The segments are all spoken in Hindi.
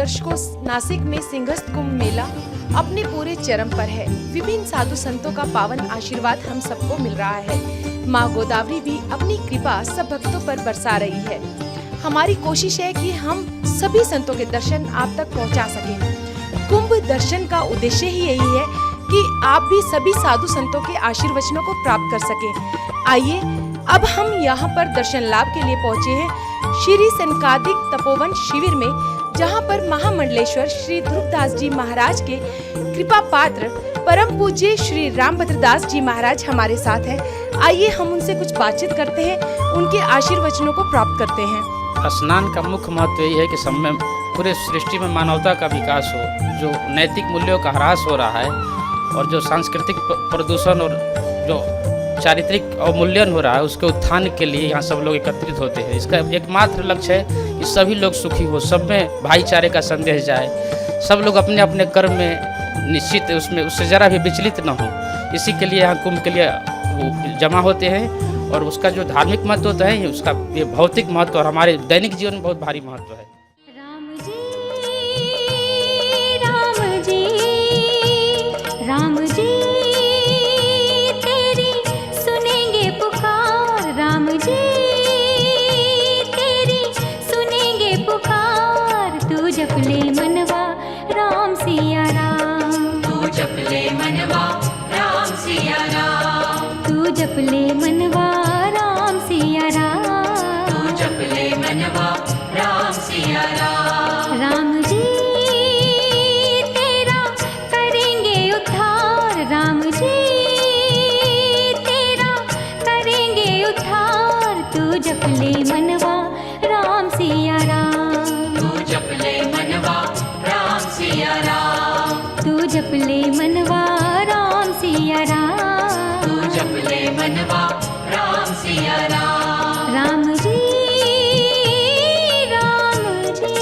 दर्शकों, नासिक में सिंहस्थ कुंभ मेला अपने पूरे चरम पर है। विभिन्न साधु संतों का पावन आशीर्वाद हम सबको मिल रहा है। माँ गोदावरी भी अपनी कृपा सब भक्तों पर बरसा रही है। हमारी कोशिश है कि हम सभी संतों के दर्शन आप तक पहुँचा सकें। कुंभ दर्शन का उद्देश्य ही यही है कि आप भी सभी साधु संतों के आशीर्वचनों को प्राप्त कर सकें। आइए अब हम यहाँ पर दर्शन लाभ के लिए पहुँचे हैं श्री सनकादिक तपोवन शिविर में, जहाँ पर महामंडलेश्वर श्री ध्रुवदास जी महाराज के कृपा पात्र परम पूज्य श्री रामभद्रदास जी महाराज हमारे साथ हैं। आइए हम उनसे कुछ बातचीत करते हैं, उनके आशीर्वचनों को प्राप्त करते हैं। स्नान का मुख्य महत्व यही है कि सब में पूरे सृष्टि में मानवता का विकास हो, जो नैतिक मूल्यों का ह्रास हो रहा है और जो सांस्कृतिक प्रदूषण और जो चारित्रिक अवमूल्यन हो रहा है उसके उत्थान के लिए यहाँ सब लोग एकत्रित होते हैं। इसका एकमात्र लक्ष्य है कि सभी लोग सुखी हो, सब में भाईचारे का संदेश जाए, सब लोग अपने अपने कर्म में निश्चित उससे ज़रा भी विचलित न हो। इसी के लिए यहाँ कुंभ के लिए जमा होते हैं और उसका जो धार्मिक महत्व होता है उसका ये भौतिक महत्व और हमारे दैनिक जीवन में बहुत भारी महत्व है। राम जी तेरी सुनेंगे पुकार, राम जी तेरी सुनेंगे पुकार। तू जप ले मनवा राम सिया राम, तू जप ले मनवा राम सिया राम, तू जप ले मनवा राम सिया राम, तू जप ले मनवा राम सिया राम। राम जी तेरा करेंगे उद्धार, राम जी तेरा करेंगे उद्धार। तू जप ले मनवा राम सिया राम, तू जप ले मनवा राम सिया राम, तू जप ले मनवा राम सिया राम, तू जप ले मनवा राम सिया राम। राम जी राम जी।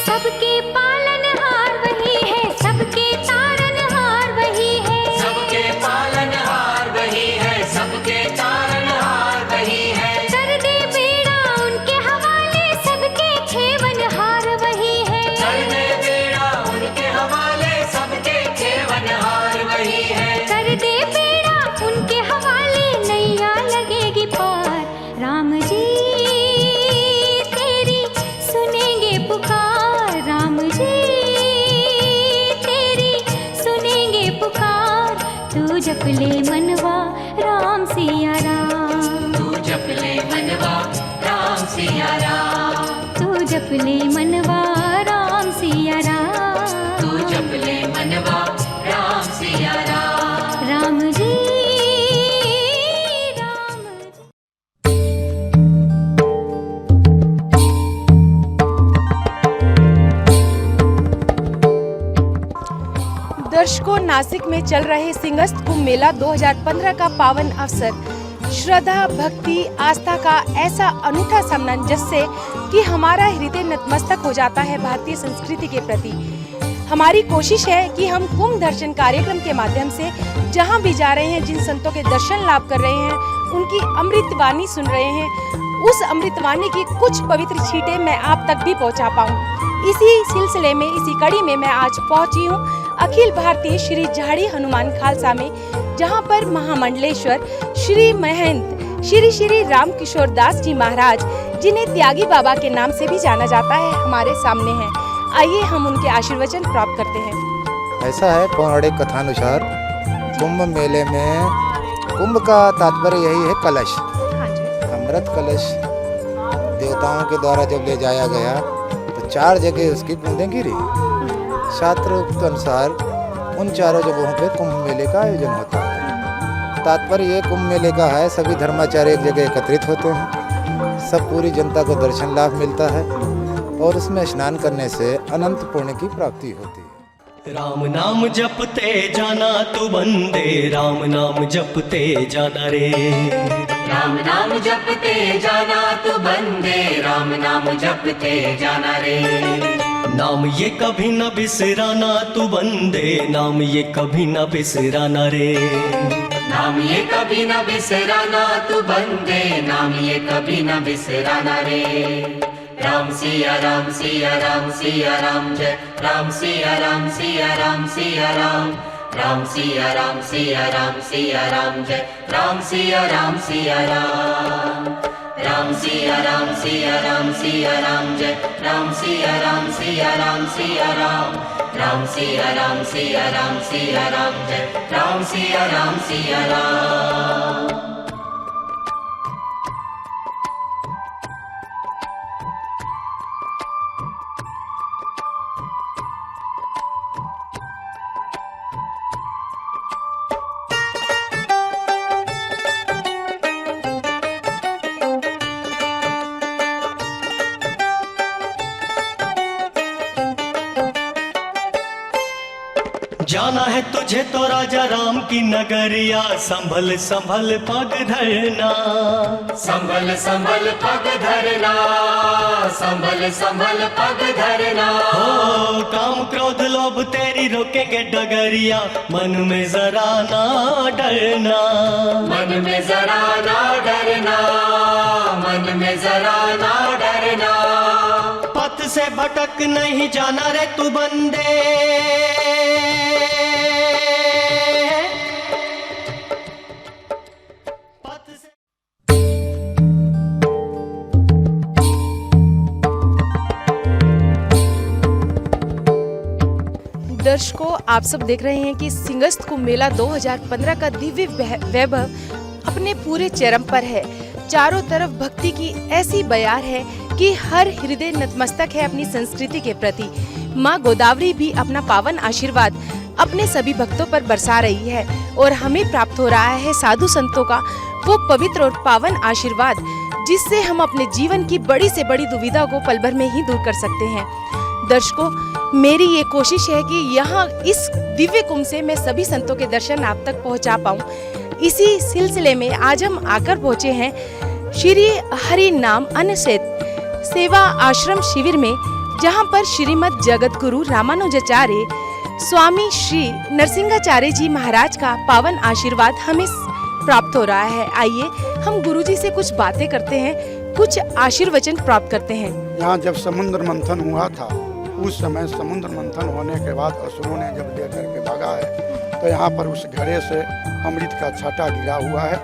सबके पालनहार वही है, सबके तारनहार वही है, सबके पालनहार वही है, सबके तारनहार वही है। कर दे बेड़ा उनके हवाले, सबके खेवनहार वही है, कर दे बेड़ा उनके हवाले, सबके खेवनहार वही है। कर दे बेड़ा उनके हवाले, नैया लगेगी पार। राम जी तेरी सुनेंगे पुकार, राम जी तेरी सुनेंगे पुकार। तू जप ले मनवा राम सिया राम, तू जप ले मनवा राम सिया राम, तू जप ले मनवा राम सिया राम, तू जप ले मनवा राम सिया राम। राम जी दर्शकों, नासिक में चल रहे सिंहस्थ कुंभ मेला 2015 का पावन अवसर, श्रद्धा, भक्ति, आस्था का ऐसा अनूठा सामंजस्य कि हमारा हृदय नतमस्तक हो जाता है भारतीय संस्कृति के प्रति। हमारी कोशिश है कि हम कुंभ दर्शन कार्यक्रम के माध्यम से जहां भी जा रहे हैं, जिन संतों के दर्शन लाभ कर रहे हैं, उनकी अमृतवाणी सुन रहे हैं, उस अमृतवाणी की कुछ पवित्र छींटे मैं आप तक भी पहुंचा पाऊं। इसी सिलसिले में, इसी कड़ी में मैं आज पहुंची हूं अखिल भारतीय श्री झाड़ी हनुमान खालसा में, जहां पर महामंडलेश्वर श्री महंत श्री श्री राम किशोर दास जी महाराज, जिन्हें त्यागी बाबा के नाम से भी जाना जाता है, हमारे सामने हैं। आइए हम उनके आशीर्वचन प्राप्त करते हैं। ऐसा है, पौराणिक कथानुसार कुंभ मेले में कुंभ का तात्पर्य यही है कलश, अमृत कलश। देवताओं के द्वारा जब ले जाया गया तो 4 जगह उसकी बूंदें गिरी। शास्त्रोक्त अनुसार उन चारों जगहों पे कुंभ मेले का आयोजन होता है। तात्पर्य ये कुंभ मेले का है, सभी धर्माचार्य एक जगह एकत्रित होते हैं, सब पूरी जनता को दर्शन लाभ मिलता है और उसमें स्नान करने से अनंत पुण्य की प्राप्ति होती है। राम नाम जपते जाना तू बंदे, राम नाम जपते जाना रे। राम नाम जपते जाना तू बंदे, राम नाम जपते जाना रे। नाम ये कभी न बिसराना तू बंदे, नाम ये कभी न बिसराना रे। नाम ये कभी न बिसराना तू बंदे, नाम ये कभी न बिसराना रे। राम सिया राम सिया राम सिया राम जय राम सिया राम सिया राम सिया राम। राम सिया राम सिया राम सिया राम जय राम सिया राम सिया राम। राम सिया राम सिया राम सिया राम जय राम सिया राम सिया राम सिया राम। राम सिया राम सिया राम सिया राम जय राम सिया राम सिया राम। जाना है तुझे तो राजा राम की नगरिया, संभल संभल पग धरना। संभल संभल पग धरना, संभल संभल पग धरना। हो काम क्रोध लोभ तेरी रोकेंगे डगरिया, मन में जरा ना डरना। मन में जरा ना डरना, मन में जरा ना डरना। पथ से भटक नहीं जाना रे तू बंदे, पथ से दर्शकों, आप सब देख रहे हैं कि सिंहस्थ कुंभ मेला 2015 का दिव्य वैभव अपने पूरे चरम पर है। चारों तरफ भक्ति की ऐसी बयार है कि हर हृदय नतमस्तक है अपनी संस्कृति के प्रति। माँ गोदावरी भी अपना पावन आशीर्वाद अपने सभी भक्तों पर बरसा रही है और हमें प्राप्त हो रहा है साधु संतों का वो पवित्र और पावन आशीर्वाद, जिससे हम अपने जीवन की बड़ी से बड़ी दुविधा को पल भर में ही दूर कर सकते हैं। दर्शकों, मेरी ये कोशिश है कि यहाँ इस दिव्य कुंभ से मैं सभी संतों के दर्शन आप तक पहुँचा पाऊँ। इसी सिलसिले में आज हम आकर पहुँचे हैं श्री हरि नाम अनशेत सेवा आश्रम शिविर में, जहाँ पर श्रीमद जगत गुरु रामानुजाचार्य स्वामी श्री नरसिंहाचार्य जी महाराज का पावन आशीर्वाद हमें प्राप्त हो रहा है। आइए हम गुरुजी से कुछ बातें करते हैं, कुछ आशीर्वचन प्राप्त करते हैं। यहाँ जब समुद्र मंथन हुआ था, उस समय समुद्र मंथन होने के बाद असुरों ने जब लेकर के भागा है, तो यहाँ पर उस घड़े से अमृत का छाता गिरा हुआ है।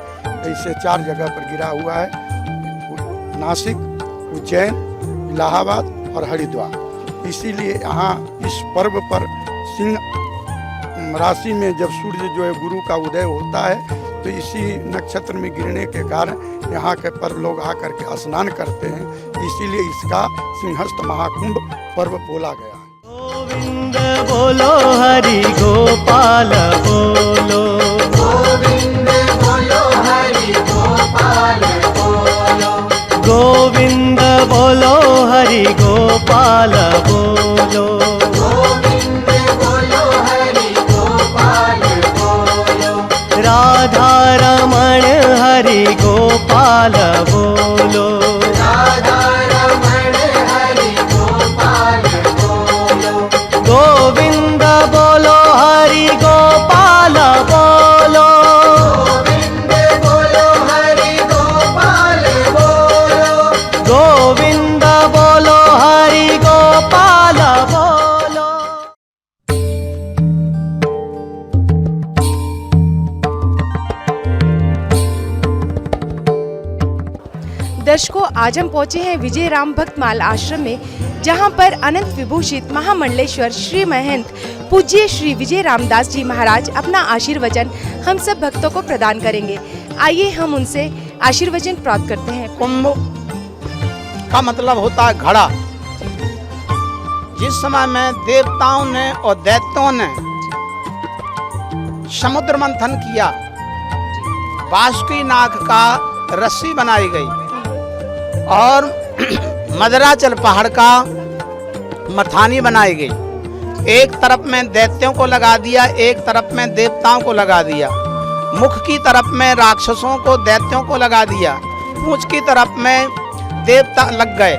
ऐसे 4 जगह पर गिरा हुआ है, नासिक, उज्जैन, इलाहाबाद और हरिद्वार। इसीलिए यहाँ इस पर्व पर सिंह राशि में जब सूर्य जो है गुरु का उदय होता है, तो इसी नक्षत्र में गिरने के कारण यहाँ के पर लोग आकर के स्नान करते हैं। इसीलिए इसका सिंहस्थ महाकुंभ पर्व बोला गया है। गोविंद बोलो हरि गोपाल बोलो, गोविंद बोलो हरि गोपाल बोलो। गोविंद बोलो हरि गोपाल बोलो। गोविंद बोलो हरि गोपाल बोलो। राधा रमण हरि गोपाल बोलो। राधा रमण हरि गोपाल बोलो। गोविंद बोलो हरि गोपाल बोलो। गोविंद बोलो हरि गोपाल बोलो। गोविंद बोलो हरि गोपाल बोलो। दर्शकों, आज हम पहुंचे हैं विजय राम भक्त माल आश्रम में, जहां पर अनंत विभूषित महामंडलेश्वर श्री महंत पूज्य श्री विजय रामदास जी महाराज अपना आशीर्वचन हम सब भक्तों को प्रदान करेंगे। आइए हम उनसे आशीर्वचन प्राप्त करते हैं। कुंभ का मतलब होता है घड़ा। जिस समय में देवताओं ने और दैत्यों ने समुद्र मंथन किया, बासुकी नाग का रस्सी बनाई गई और मदराचल पहाड़ का मथानी बनाई गई। एक तरफ में दैत्यों को लगा दिया, एक तरफ में देवताओं को लगा दिया। मुख की तरफ में राक्षसों को, दैत्यों को लगा दिया, पूंछ की तरफ में देवता लग गए।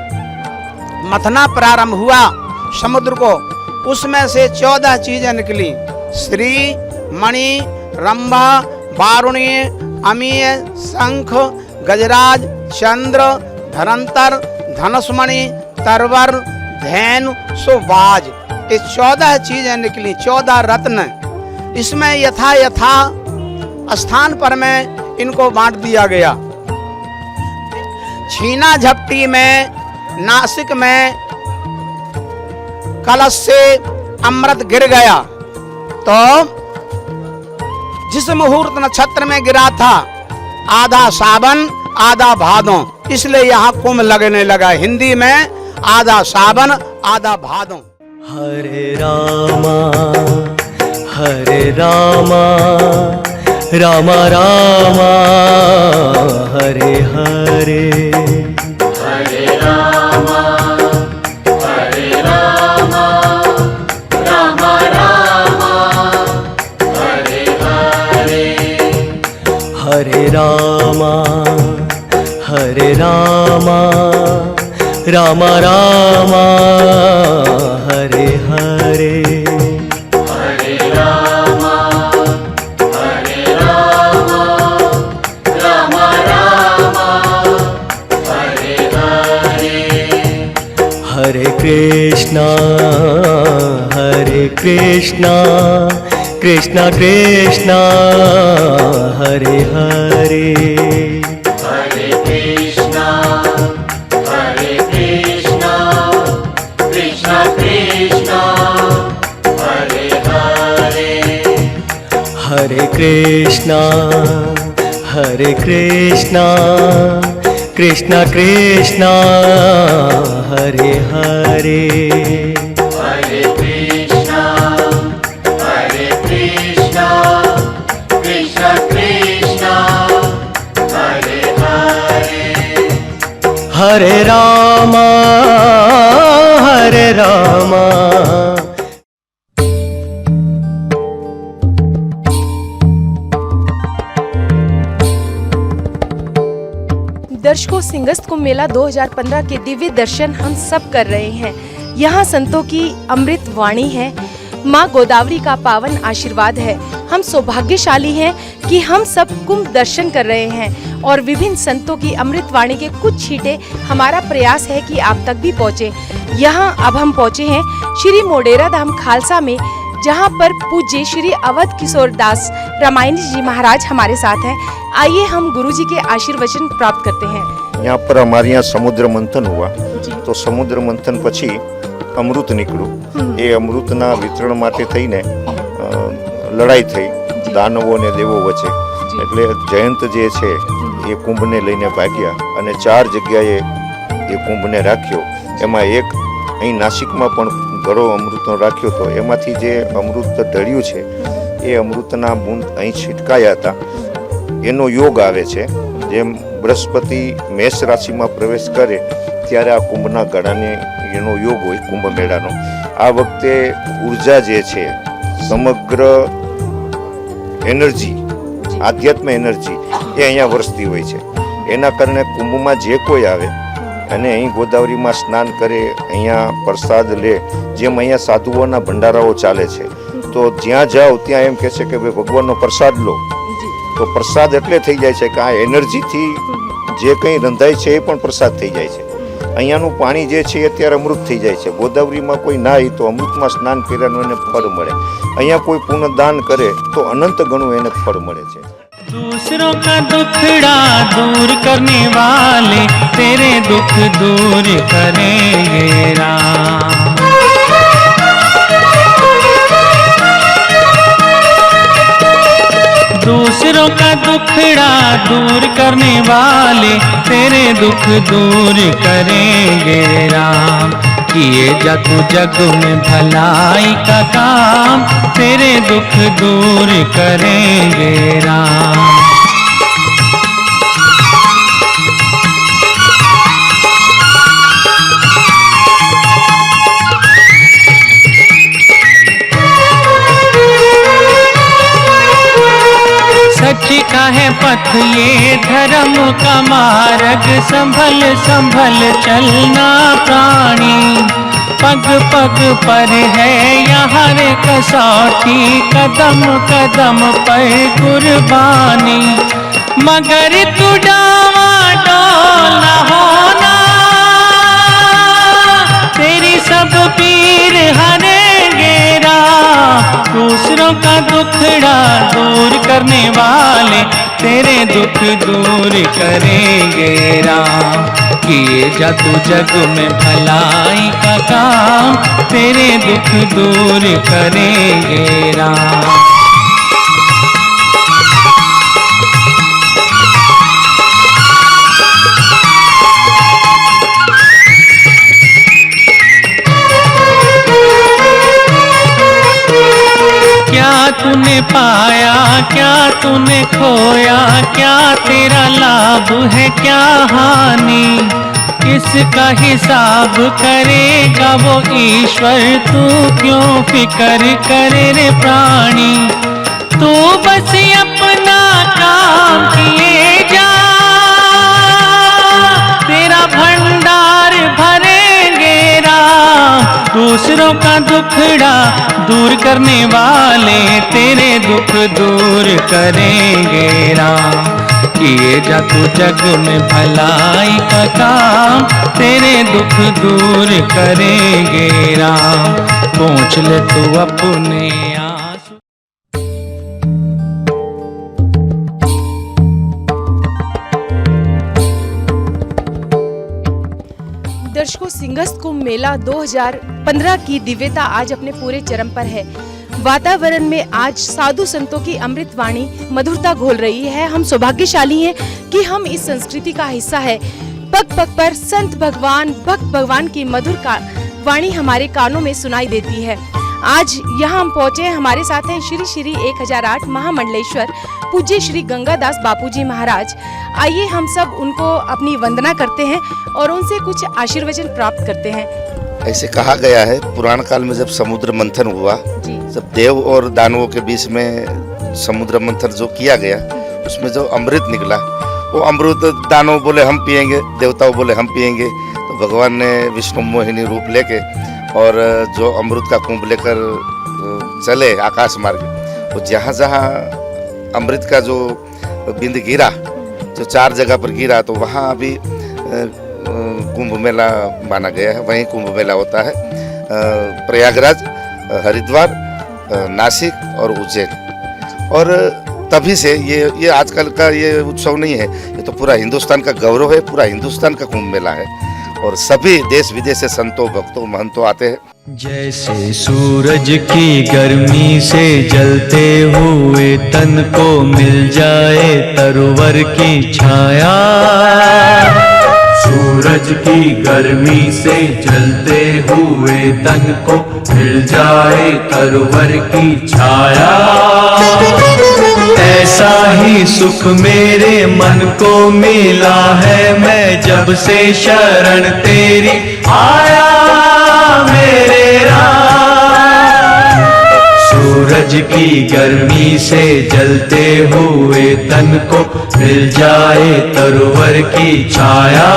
मथना प्रारंभ हुआ समुद्र को, उसमें से 14 चीजें निकली, श्री, मणि, रंभा, वारुणी, अमीय, शंख, गजराज, चंद्र, धरंतर, धनुष्मणि, तरवर, धैनु, सुबाज। ये 14 चीजें निकली, 14 रत्न। इसमें यथा यथा स्थान पर में इनको बांट दिया गया। छीना झपटी में, नासिक में कलश से अमृत गिर गया, तो जिस मुहूर्त नक्षत्र में गिरा था, आधा सावन आधा भादों, इसलिए यहाँ कुंभ लगने लगा। हिंदी में आधा सावन आधा भादों। हरे रामा रामा रामा हरे हरे, हरे रामा रामा रामा हरे हरे, हरे रामा रामा रामा हरे हरे, हरे रामा रामा रामा हरे हरे, हरे कृष्णा कृष्णा कृष्णा हरे हरे, हरे कृष्णा कृष्णा कृष्णा हरे हरे, हरे कृष्णा कृष्णा कृष्णा हरे हरे, हरे कृष्णा कृष्णा कृष्णा हरे हरे, हरे रामा दर्शकों, सिंगस्त कुंभ मेला 2015 के दिव्य दर्शन हम सब कर रहे हैं। यहाँ संतों की अमृत वाणी है, माँ गोदावरी का पावन आशीर्वाद है। हम सौभाग्यशाली हैं कि हम सब कुंभ दर्शन कर रहे हैं और विभिन्न संतों की अमृत वाणी के कुछ छींटे हमारा प्रयास है कि आप तक भी पहुँचे। यहाँ अब हम पहुँचे हैं श्री मोडेरा धाम खालसा में, जहाँ पर पूज्य श्री अवध किशोर दास रामायणी जी महाराज हमारे साथ हैं। आइए हम गुरुजी के आशीर्वचन प्राप्त करते हैं। यहाँ पर हमारे यहाँ समुद्र मंथन हुआ, तो समुद्र मंथन પછી અમૃત નીકળ્યું। એ અમૃતના વિતરણ માટે થઈને લડાઈ થઈ દાનવો અને દેવો વચ્ચે, એટલે જયંત જે છે એ કુંભને લઈને ભાગ્યા અને 4 જગ્યાએ એ કુંભને રાખ્યો। એમાં એક અહીં નાસિકમાં પણ ઘરો અમૃતનો રાખ્યો, તો એમાંથી જે અમૃત ઢળ્યું છે એ અમૃતના બૂંદ અહીં છિટકાયા હતા। એનો યોગ આવે છે, જેમ બૃહસ્પતિ મેષ રાશિમાં પ્રવેશ કરે ત્યારે આ કુંભના ગળાને એનો યોગ હોય કુંભ મેળાનો। આ વખતે ઉર્જા જે છે, સમગ્ર એનર્જી, આધ્યાત્મ એનર્જી એ અહીંયા વરસતી હોય છે। એના કારણે કુંભમાં જે કોઈ આવે અને અહીં ગોદાવરીમાં સ્નાન કરે, અહીંયા પ્રસાદ લે, જેમ અહીંયા સાધુઓના ભંડારાઓ ચાલે છે, તો જ્યાં જાઓ ત્યાં એમ કહે છે કે ભાઈ ભગવાનનો પ્રસાદ લો, તો પ્રસાદ એટલે થઈ જાય છે કે આ એનર્જીથી જે કંઈ રંધાય છે એ પણ પ્રસાદ થઈ જાય છે। અહીંયાનું પાણી જે છે એ અત્યારે અમૃત થઈ જાય છે। ગોદાવરીમાં કોઈ નાય તો અમૃતમાં સ્નાન કર્યાનું એને ફળ મળે। અહીંયા કોઈ પુણ્ય દાન કરે તો અનંત ગણું એને ફળ મળે છે। दूसरों का दुखड़ा दूर करने वाले तेरे दुख दूर करेंगे राम। दूसरों का दुखड़ा दूर करने वाले तेरे दुख दूर करेंगे राम। किए जा तू जग में भलाई का काम, तेरे दुख दूर करेंगे राम। सच पथ ये धर्म का मार्ग, संभल संभल चलना प्राणी। पग पग पर है यहाँ रे कसौटी, कदम कदम पर कुर्बानी। मगर तू डावाडोल न होना, तेरी सब पीर हरेंगे राम। दूसरों का दुखड़ा दूर करने वाले तेरे दुख दूर करेंगे राम। किए जा तू जग में भलाई का काम, तेरे दुख दूर करेंगे राम। क्या तूने पाया, क्या तूने खोया, क्या तेरा लाभ है, क्या हानि, किसका हिसाब करेगा वो ईश्वर। तू क्यों फिक्र करे रे प्राणी, तू बस अपना काम किए जा, तेरा भंडार भरेंगे राम। दूसरों का दुखड़ा दूर करने वाले तेरे दुख दूर करेंगे राम। किए जा तू जग में भलाई का काम, तेरे दुख दूर करेंगे राम। पहुँच ले तू अपने आंसू। दर्शकों, सिंहस्थ कुंभ मेला 2015 की दिव्यता आज अपने पूरे चरम पर है। वातावरण में आज साधु संतों की अमृत वाणी मधुरता घोल रही है। हम सौभाग्यशाली हैं कि हम इस संस्कृति का हिस्सा है। पग पग पर संत भगवान, भक्त भगवान की मधुर वाणी हमारे कानों में सुनाई देती है। आज यहाँ हम पहुँचे, हमारे साथ हैं श्री श्री 1008 महामंडलेश्वर पूज्य श्री गंगादास बापूजी महाराज। आइए हम सब उनको अपनी वंदना करते हैं और उनसे कुछ आशीर्वचन प्राप्त करते हैं। ऐसे कहा गया है पुराण काल में जब समुद्र मंथन हुआ, जब देव और दानवों के बीच में समुद्र मंथन जो किया गया, उसमें जो अमृत निकला, वो अमृत दानव बोले हम पिएंगे, देवताओं बोले हम पिएंगे। तो भगवान ने विष्णु मोहिनी रूप लेके और जो अमृत का कुंभ लेकर चले आकाश मार्ग, वो जहाँ जहाँ अमृत का जो बिंद गिरा, जो 4 जगह पर गिरा, तो वहाँ अभी कुंभ मेला माना गया है। वहीं कुंभ मेला होता है, प्रयागराज, हरिद्वार, नासिक और उज्जैन। और तभी से ये आजकल का ये उत्सव नहीं है, ये तो पूरा हिंदुस्तान का गौरव है, पूरा हिंदुस्तान का कुंभ मेला है। और सभी देश विदेश से संतों, भक्तों, महंतों आते हैं। जैसे सूरज की गर्मी से जलते हुए तन को मिल जाए तरवर की छाया, सूरज की गर्मी से जलते हुए तन को मिल जाए तरवर की छाया, ऐसा ही सुख मेरे मन को मिला है मैं जब से शरण तेरी आया मेरे राम। सूरज की गर्मी से जलते हुए तन को मिल जाए तरवर की छाया।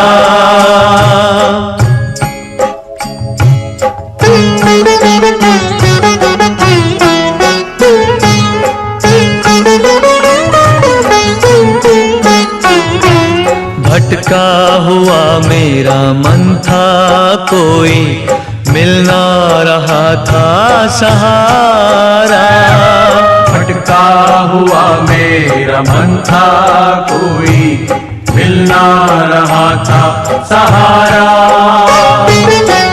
भटका हुआ मेरा मन था, कोई मिल ना रहा था सहारा। भटका हुआ मेरा मन था, कोई मिल ना रहा था सहारा।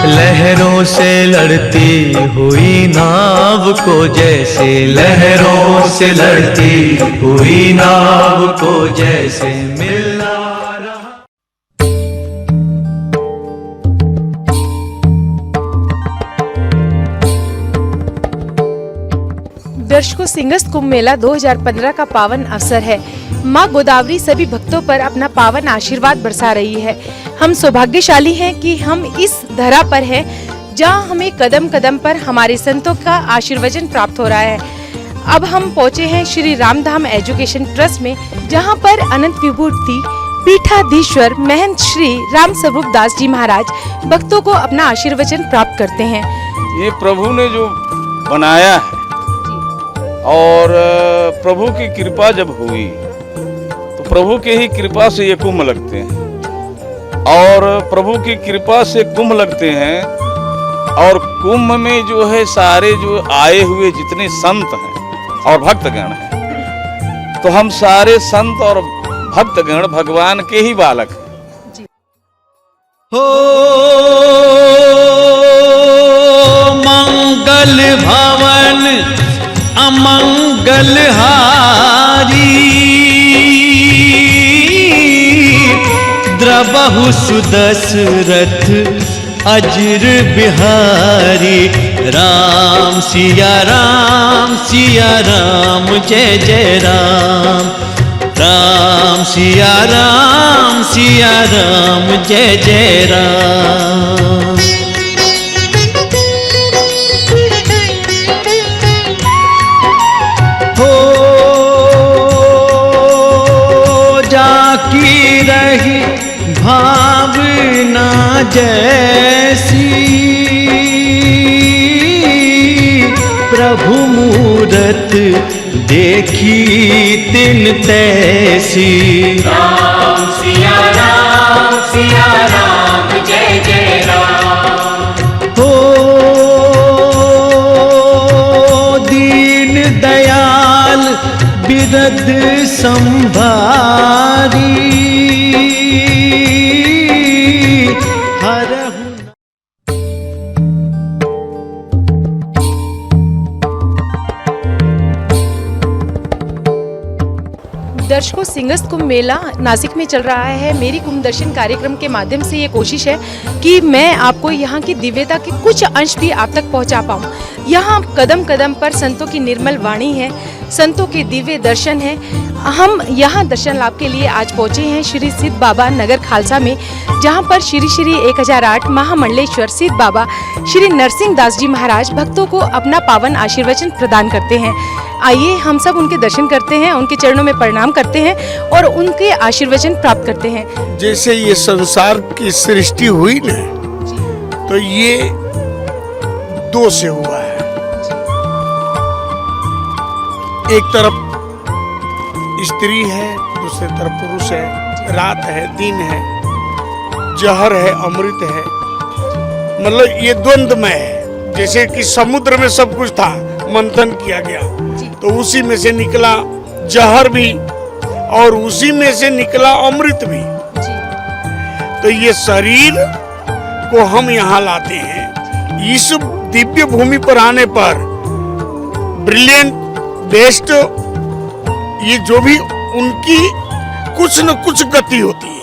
लहरों से लड़ती हुई नाव को जैसे, लहरों से लड़ती हुई नाव को जैसे मिलना। दर्शकों, सिंहस्थ कुंभ मेला 2015 का पावन अवसर है। माँ गोदावरी सभी भक्तों पर अपना पावन आशीर्वाद बरसा रही है। हम सौभाग्यशाली हैं कि हम इस धरा पर हैं जहाँ हमें कदम कदम पर हमारे संतों का आशीर्वचन प्राप्त हो रहा है। अब हम पहुंचे हैं श्री रामधाम एजुकेशन ट्रस्ट में, जहां पर अनंत विभूति पीठाधीश्वर महंत श्री राम स्वरूप दास जी महाराज भक्तों को अपना आशीर्वचन प्राप्त करते हैं। ये प्रभु ने जो बनाया है और प्रभु की कृपा जब हुई तो प्रभु के ही कृपा से ये कुंभ लगते हैं और प्रभु की कृपा से कुंभ लगते हैं। और कुंभ में जो है सारे जो आए हुए जितने संत हैं और भक्तगण हैं, तो हम सारे संत और भक्तगण भगवान के ही बालक हैं। हो मंगल भवन अमंगल हारी, द्रबहु सुदशरथ अजर बिहारी। राम सिया राम जय जय राम, राम सिया राम जय जय राम। हो जाकी रही भावना जैसी, प्रभु मूरत देखी तिन तैसी। राम सिया राम जय जय राम। हो दीन दयाल बिरद संभारी, दर्शकों, सिंगस्त कुंभ मेला नासिक में चल रहा है। मेरी कुंभ दर्शन कार्यक्रम के माध्यम से ये कोशिश है कि मैं आपको यहाँ की दिव्यता के कुछ अंश भी आप तक पहुँचा पाऊँ। यहाँ कदम कदम पर संतों की निर्मल वाणी है, संतों के दिव्य दर्शन है। हम यहाँ दर्शन लाभ के लिए आज पहुँचे हैं श्री सिद्ध बाबा नगर खालसा में, जहाँ पर श्री श्री 1008 महामंडलेश्वर सिद्ध बाबा श्री नरसिंह दास जी महाराज भक्तों को अपना पावन आशीर्वचन प्रदान करते हैं। आइए हम सब उनके दर्शन करते हैं, उनके चरणों में प्रणाम करते हैं और उनके आशीर्वचन प्राप्त करते हैं। जैसे ये संसार की सृष्टि हुई ना, तो ये दो से हुआ है। एक तरफ स्त्री है, दूसरी तरफ पुरुष है, रात है, दिन है, जहर है, अमृत है। मतलब ये द्वंद्व में है। जैसे कि समुद्र में सब कुछ था, मंथन किया गया तो उसी में से निकला जहर भी और उसी में से निकला अमृत भी। तो ये शरीर को हम यहाँ लाते हैं। इस दिव्य भूमि पर आने पर ब्रिलियंट बेस्ट ये जो भी उनकी कुछ न कुछ गति होती है।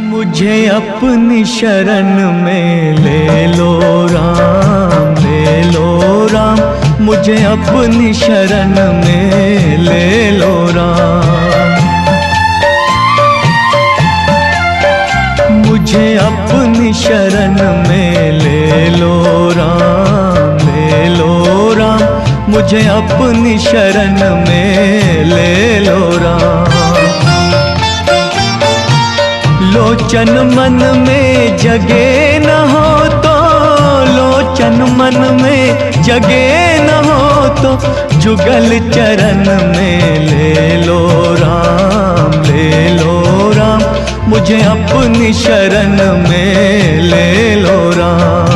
मुझे अपनी शरण में ले लो राम, ले लो राम, मुझे अपनी शरण में ले लो राम। मुझे अपनी शरण में ले लो राम, ले लो राम, मुझे अपनी शरण में ले लो राम। लोचन मन में जगे न हो तो, लोचन मन में जगे न हो तो, जुगल चरण में ले लो राम, ले लो राम, मुझे अपनी शरण में ले लो राम।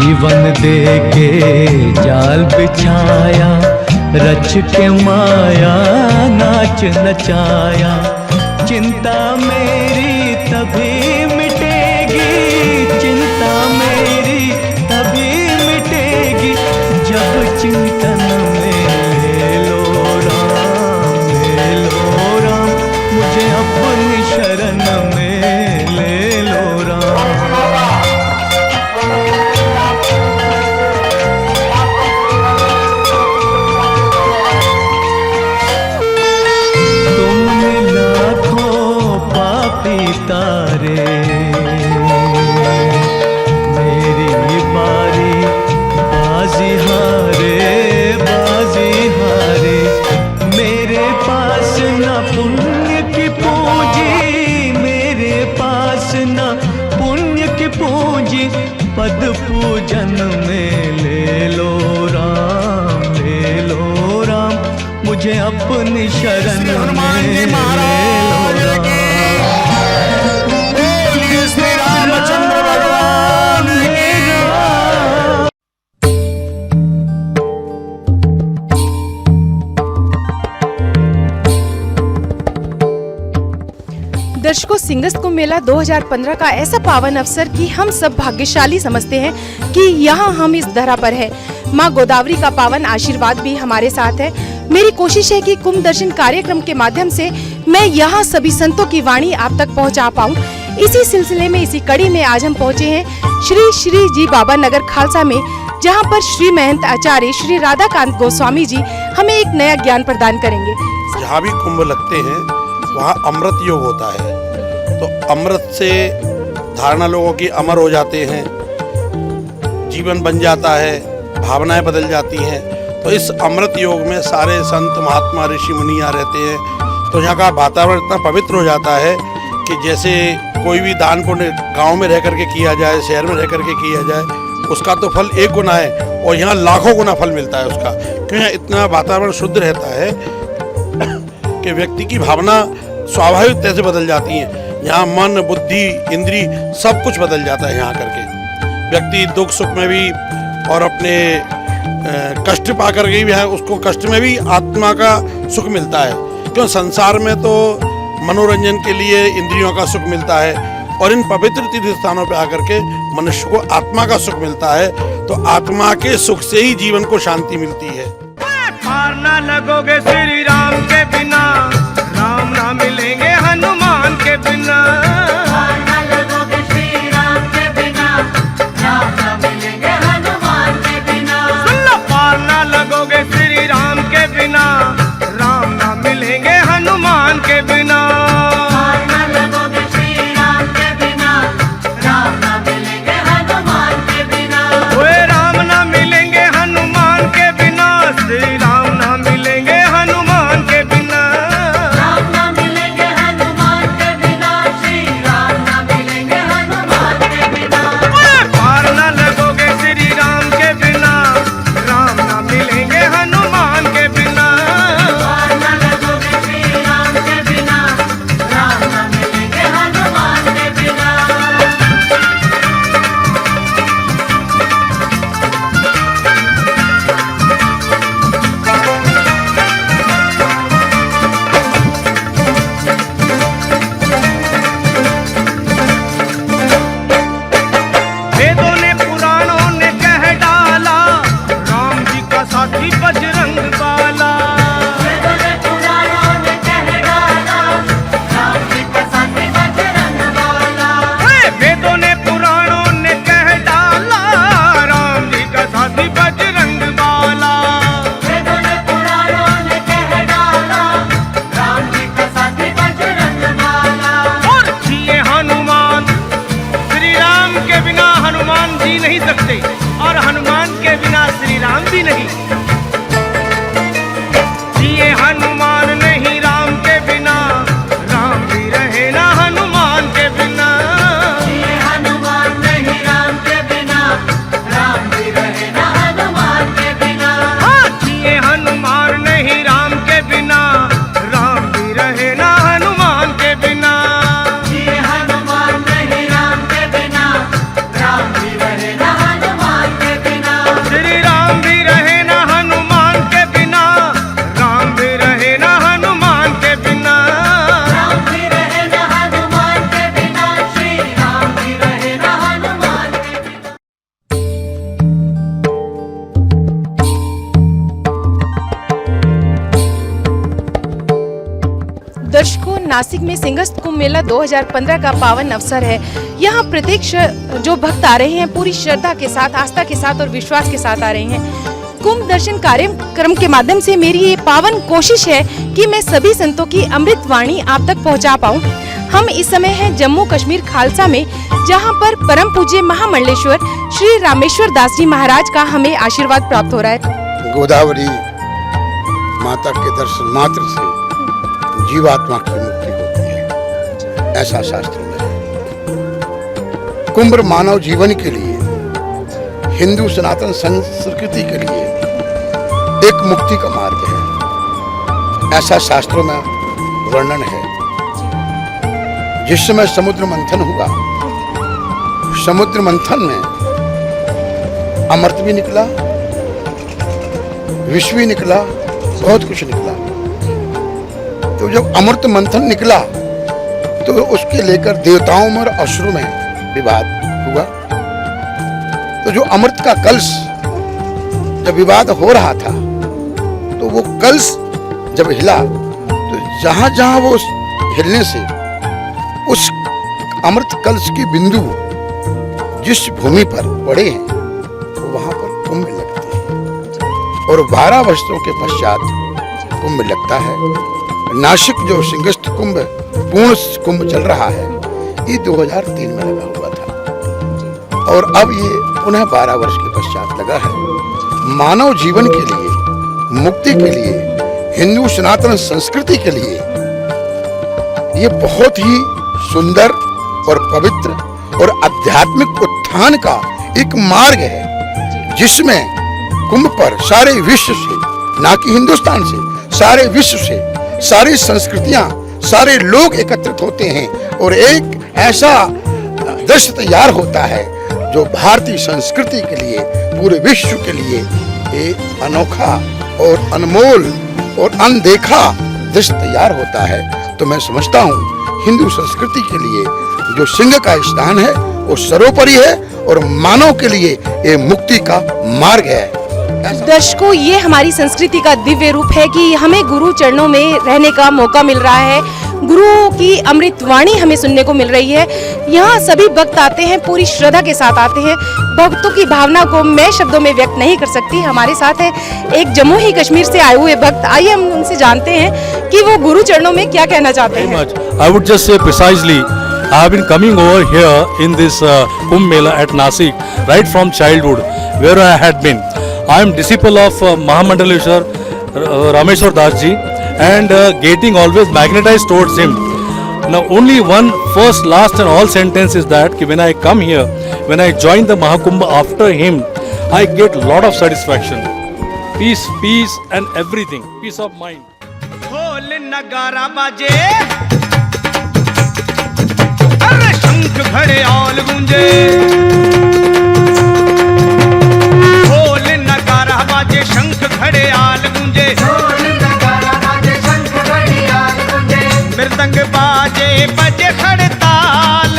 जीवन दे के जाल बिछाया, रच के माया नाच नचाया। चिंता मेरी तभी मिटेगी, चिंता मेरी तभी मिटेगी, जब चिंतन में ले लो राम, ले लो राम, मुझे अपनी शरण में ले लो राम। तुमने लाखों पापी तारे पद पूजन में ले लो राम, ले लो राम, मुझे अपनी शरण में ले लो राम। श्री रामचंद्र भगवान दर्शकों, सिंगस्त कुंभ मेला 2015 का ऐसा पावन अवसर कि हम सब भाग्यशाली समझते हैं कि यहाँ हम इस धरा पर है। माँ गोदावरी का पावन आशीर्वाद भी हमारे साथ है। मेरी कोशिश है कि कुंभ दर्शन कार्यक्रम के माध्यम से मैं यहाँ सभी संतों की वाणी आप तक पहुँचा पाऊँ। इसी सिलसिले में, इसी कड़ी में आज हम पहुँचे हैं श्री श्री जी बाबा नगर खालसा में, जहाँ पर श्री महंत आचार्य श्री राधाकांत गोस्वामी जी हमें एक नया ज्ञान प्रदान करेंगे। जहाँ भी कुंभ लगते हैं वहाँ अमृत योग होता है, तो अमृत से धारणा लोगों की अमर हो जाते हैं, जीवन बन जाता है, भावनाएं बदल जाती हैं। तो इस अमृत योग में सारे संत महात्मा ऋषि मुनि यहाँ रहते हैं, तो यहाँ का वातावरण इतना पवित्र हो जाता है कि जैसे कोई भी दान पुण्य गाँव में रह करके किया जाए, शहर में रह करके किया जाए, उसका तो फल 1 गुना है और यहाँ लाखों गुना फल मिलता है उसका। क्यों? यहाँ इतना वातावरण शुद्ध रहता है कि व्यक्ति की भावना स्वाभाविक तरह से बदल जाती हैं। यहाँ मन, बुद्धि, इंद्री सब कुछ बदल जाता है यहाँ करके। व्यक्ति दुख सुख में भी और अपने कष्ट पा कर के भी है, उसको कष्ट में भी आत्मा का सुख मिलता है। क्यों? संसार में तो मनोरंजन के लिए इंद्रियों का सुख मिलता है, और इन पवित्र तीर्थ स्थानों पर आकर के मनुष्य को आत्मा का सुख मिलता है। तो आत्मा के सुख से ही जीवन को शांति मिलती है। पार ना लगोगे श्री राम के बिना, राम ना मिलेंगे हनुमान के बिना। पार ना लगोगे श्री राम के बिना, राम ना मिलेंगे हनुमान के बिना। सुन लो, पार ना लगोगे श्री राम के बिना, राम ना मिलेंगे हनुमान के बिना। पार ना लगोगे श्री राम के बिना, राम ना मिलेंगे हनुमान के बिना। ओए राम ना मिलेंगे हनुमान के बिना, श्री राम ना मिलेंगे हनुमान के बिना। राम ना मिलेंगे हनुमान के बिना, श्री राम ना मिलेंगे हनुमान के बिना। पार ना लगोगे श्री राम के बिना, राम ना मिलेंगे हनुमान के बिना। पार ना लगोगे श्री राम के बिना, राम ना मिलेंगे हनुमान के बिना। वेदों ने पुराणों ने कह डाला, राम जी का साथी बजरंग बाला। वेदों ने पुराणों ने कह डाला, राम जी का साथी बजरंग बाला। वेदों ने पुराणों ने कह डाला, राम जी का साथी बजरंग बाला। वेदों ने पुराणों ने कह डाला, राम जी का साथी बजरंग बाला। और जिए हनुमान, श्री राम के बिना हनुमान जी नहीं सकते, और हनुमान के बिना श्री राम भी नहीं। जिए हनुमान नहीं राम के बिना, राम भी रहे ना हनुमान के बिना। जिए हनुमान नहीं राम के बिना, राम भी रहे ना हनुमान के बिना। हाँ, जिए हनुमान नहीं राम के बिना, राम भी रहे ना हनुमान के बिना। जिए हनुमान नहीं राम के बिना, राम भी रहे ना हनुमान के बिना। श्री राम भी रहे ना हनुमान के बिना, राम भी रहे ना हनुमान के बिना। राम भी रहे ना हनुमान के बिना, श्री राम भी रहे ना हनुमान के बिना। दर्शकों, नासिक में सिंगस्त कुंभ मेला 2015 का पावन अवसर है। यहाँ प्रत्येक जो भक्त आ रहे हैं पूरी श्रद्धा के साथ, आस्था के साथ और विश्वास के साथ आ रहे हैं। कुंभ दर्शन कार्यक्रम के माध्यम से मेरी ये पावन कोशिश है कि मैं सभी संतों की अमृत वाणी आप तक पहुँचा पाऊँ। हम इस समय हैं जम्मू कश्मीर खालसा में, जहाँ पर परम पूज्य महामंडलेश्वर श्री रामेश्वर दास जी महाराज का हमें आशीर्वाद प्राप्त हो रहा है। गोदावरी माता के दर्शन मात्र से जीवात्मा की मुक्ति होती है, ऐसा शास्त्र में है। कुंभ मानव जीवन के लिए हिंदू सनातन संस्कृति के लिए एक मुक्ति का मार्ग है, ऐसा शास्त्रों में वर्णन है। जिस समय समुद्र मंथन हुआ, समुद्र मंथन में अमृत भी निकला, विष भी निकला, बहुत कुछ निकला। तो जब अमृत मंथन निकला तो उसके लेकर देवताओं में और असुरों में विवाद हुआ। तो जो अमृत का कलश जब विवाद हो रहा था तो वो कलश जब हिला तो जहां जहां वो हिलने से उस अमृत कलश की बिंदु जिस भूमि पर पड़े हैं तो वहां पर कुंभ लगते हैं और 12 वर्षों के पश्चात कुंभ लगता है। नासिक जो सिंहस्थ कुंभ पूर्ण कुंभ चल रहा है, ये 2003 में लगा हुआ था और अब ये पुनः 12 वर्ष के पश्चात लगा है। मानव जीवन के लिए, मुक्ति के लिए, हिंदू सनातन संस्कृति के लिए ये बहुत ही सुंदर और पवित्र और आध्यात्मिक उत्थान का एक मार्ग है, जिसमें कुंभ पर सारे विश्व से, ना कि हिंदुस्तान से, सारे विश्व से सारी संस्कृतियां, सारे लोग एकत्रित होते हैं और एक ऐसा दृश्य तैयार होता है जो भारतीय संस्कृति के लिए, पूरे विश्व के लिए एक अनोखा और अनमोल और अनदेखा दृश्य तैयार होता है। तो मैं समझता हूँ हिंदू संस्कृति के लिए जो सिंह का स्थान है वो सर्वोपरि है और मानव के लिए ये मुक्ति का मार्ग है। दर्शकों, ये हमारी संस्कृति का दिव्य रूप है कि हमें गुरु चरणों में रहने का मौका मिल रहा है। गुरुओं की अमृत वाणी हमें सुनने को मिल रही है। यहाँ सभी भक्त आते हैं, पूरी श्रद्धा के साथ आते हैं। भक्तों की भावना को मैं शब्दों में व्यक्त नहीं कर सकती। हमारे साथ है एक जम्मू ही कश्मीर से आए हुए भक्त। आइए हम उनसे जानते हैं कि वो गुरु चरणों में क्या कहना चाहते हैं। I would just say precisely, I have been coming over here in this Kumbh Mela at Nasik right from childhood, where I had been. I am disciple of Mahamandaleshwar Rameshwar Das ji and getting always magnetized towards him. Now only one first, last and all sentence is that when I come here, when I join the Mahakumbh after him, I get lot of satisfaction. Peace, peace and everything. Peace of mind. ढोल नगारा बाजे, अरे शंख घड़ियाल गूंजे, ढोल नगारा बाजे, शंख घड़ियाल गूंजे, ढोल नगारा बाजे, शंख घड़ियाल गूंजे, मृदंग बाजे बजे खड़ताल,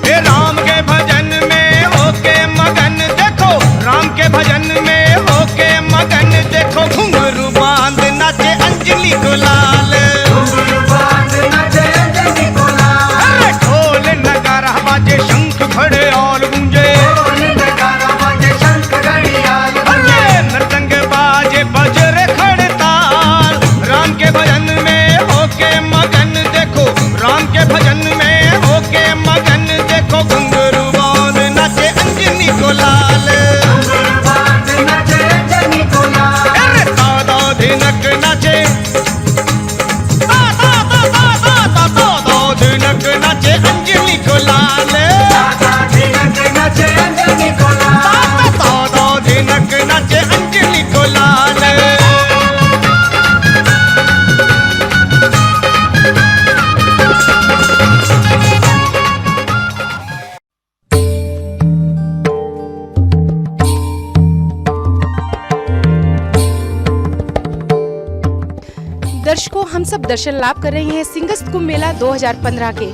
ये राम के भजन में होके मगन, देखो राम के भजन में होके मगन, देखो घुंघरू बांध नाचे अंजलि गुलाल, घुंघरू बांध नाचे अंजलि गुलाल, अरे ढोल नगारा बाजे, शंख घड़ियाल गूंजे, ढोल नगारा बाजे, शंख घड़ियाल गूंजे, मृदंग बाजे बजरे खड़ताल, राम के भजन में होके मगन, देखो राम के भजन में होके मगन, देखो घुंघरू बांध नाचे अंजलि गुलाल, घुंघरू बांध नाचे अंजलि गुलाल, अरे दादा धिनक नाचे, दादा धिनक नाचे अंजलि गुलाल, दादा धिनक नाचे अंजलि गुलाल, दादा धिनक नाचे अंजलि गुलाल। दर्शकों, हम सब दर्शन लाभ कर रहे हैं सिंहस्थ कुंभ मेला 2015 के।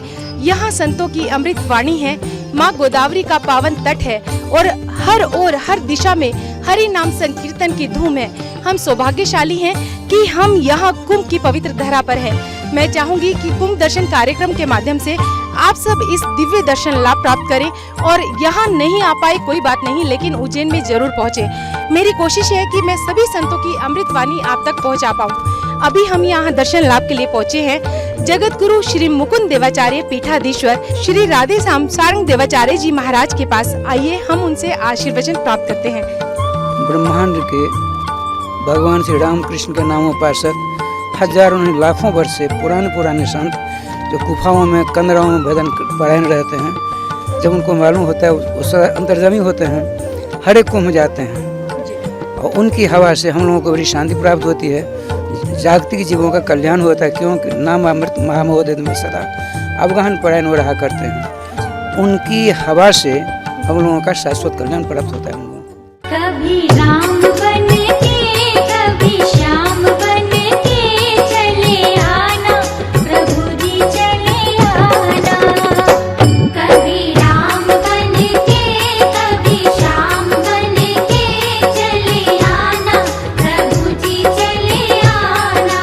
यहाँ संतों की अमृत वाणी है, माँ गोदावरी का पावन तट है और हर ओर हर दिशा में हरि नाम संकीर्तन की धूम है। हम सौभाग्यशाली हैं कि हम यहाँ कुंभ की पवित्र धरा पर हैं। मैं चाहूंगी कि कुंभ दर्शन कार्यक्रम के माध्यम से आप सब इस दिव्य दर्शन लाभ प्राप्त करें और यहाँ नहीं आ पाए कोई बात नहीं, लेकिन उज्जैन में जरूर पहुँचे। मेरी कोशिश है कि मैं सभी संतों की अमृत वाणी आप तक पहुँचा पाऊँ। अभी हम यहाँ दर्शन लाभ के लिए पहुँचे हैं जगत गुरु श्री मुकुंद देवाचार्य पीठाधीश्वर श्री राधे श्याम सारंग देवाचार्य जी महाराज के पास। आइए हम उनसे आशीर्वचन प्राप्त करते हैं। ब्रह्मांड के भगवान श्री राम कृष्ण के नामोपासक हजारों नहीं लाखों वर्ष से पुराने संत जो गुफाओं में कंदराओं में भजन परायण रहते हैं, जब उनको मालूम होता है उस अंतर्जामी होते हैं, हर एक कुंभ जाते हैं और उनकी हवा से हम लोगों को बड़ी शांति प्राप्त होती है, जागतिक जीवों का कल्याण होता है, क्योंकि नाम अमृत महामहोदय में सदा अवगाहन परायण हो रहा करते हैं। उनकी हवा से हम लोगों का शाश्वत कल्याण प्राप्त होता है। हम लोगों कभी राम बन के कभी श्याम बन के चले आना, प्रभु जी चले आना। कभी राम बन के कभी श्याम बन के चले आना, प्रभु जी चले आना।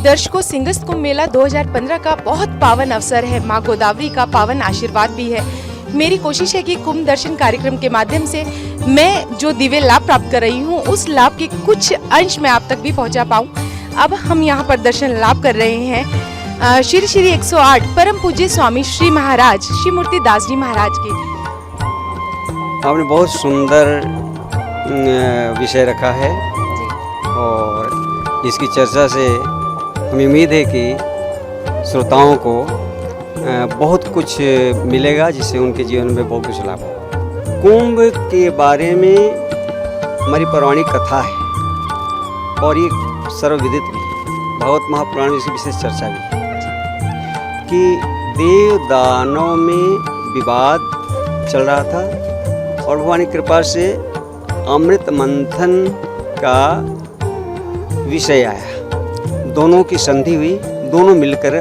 दर्शकों, सिंगस्त कुंभ मेला 2015 का बहुत पावन अवसर है। माँ गोदावरी का पावन आशीर्वाद भी है। मेरी कोशिश है कि कुंभ दर्शन कार्यक्रम के माध्यम से मैं जो दिव्य लाभ प्राप्त कर रही हूँ उस लाभ के कुछ अंश मैं आप तक भी पहुँचा पाऊँ। अब हम यहाँ पर दर्शन लाभ कर रहे हैं श्री श्री 108 परम पूज्य स्वामी श्री महाराज श्री मूर्ति दास जी महाराज की। आपने बहुत सुंदर विषय रखा है और इसकी चर्चा से हमें उम्मीद है कि श्रोताओं को बहुत कुछ मिलेगा, जिससे उनके जीवन में बहुत कुछ लाभ हो। कुंभ के बारे में हमारी पौराणिक कथा है और ये सर्वविदित भी है, भगवत महापुराण में इसकी विशेष चर्चा भी है कि देव दानव में विवाद चल रहा था और भगवान की कृपा से अमृत मंथन का विषय आया। दोनों की संधि हुई, दोनों मिलकर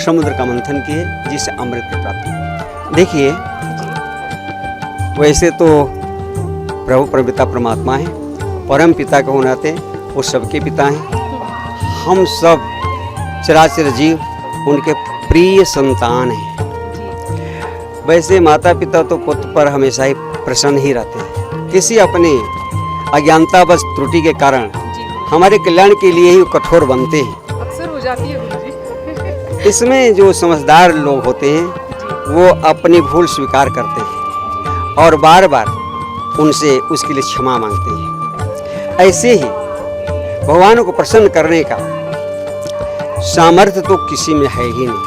समुद्र का मंथन किए, जिससे अमृत की प्राप्ति हुई। देखिए, वैसे तो प्रभु परमपिता परमात्मा है, परम पिता के होने नाते वो सबके पिता हैं। हम सब चराचर जीव उनके प्रिय संतान हैं। वैसे माता पिता तो पुत्र पर हमेशा ही प्रसन्न ही रहते हैं। किसी अपने अज्ञानतावश त्रुटि के कारण हमारे कल्याण के लिए ही कठोर बनते हैं। अक्सर हो जाती है गुरुजी। इसमें जो समझदार लोग होते हैं वो अपनी भूल स्वीकार करते हैं और बार बार उनसे उसके लिए क्षमा मांगते हैं। ऐसे ही भगवान को प्रसन्न करने का सामर्थ्य तो किसी में है ही नहीं।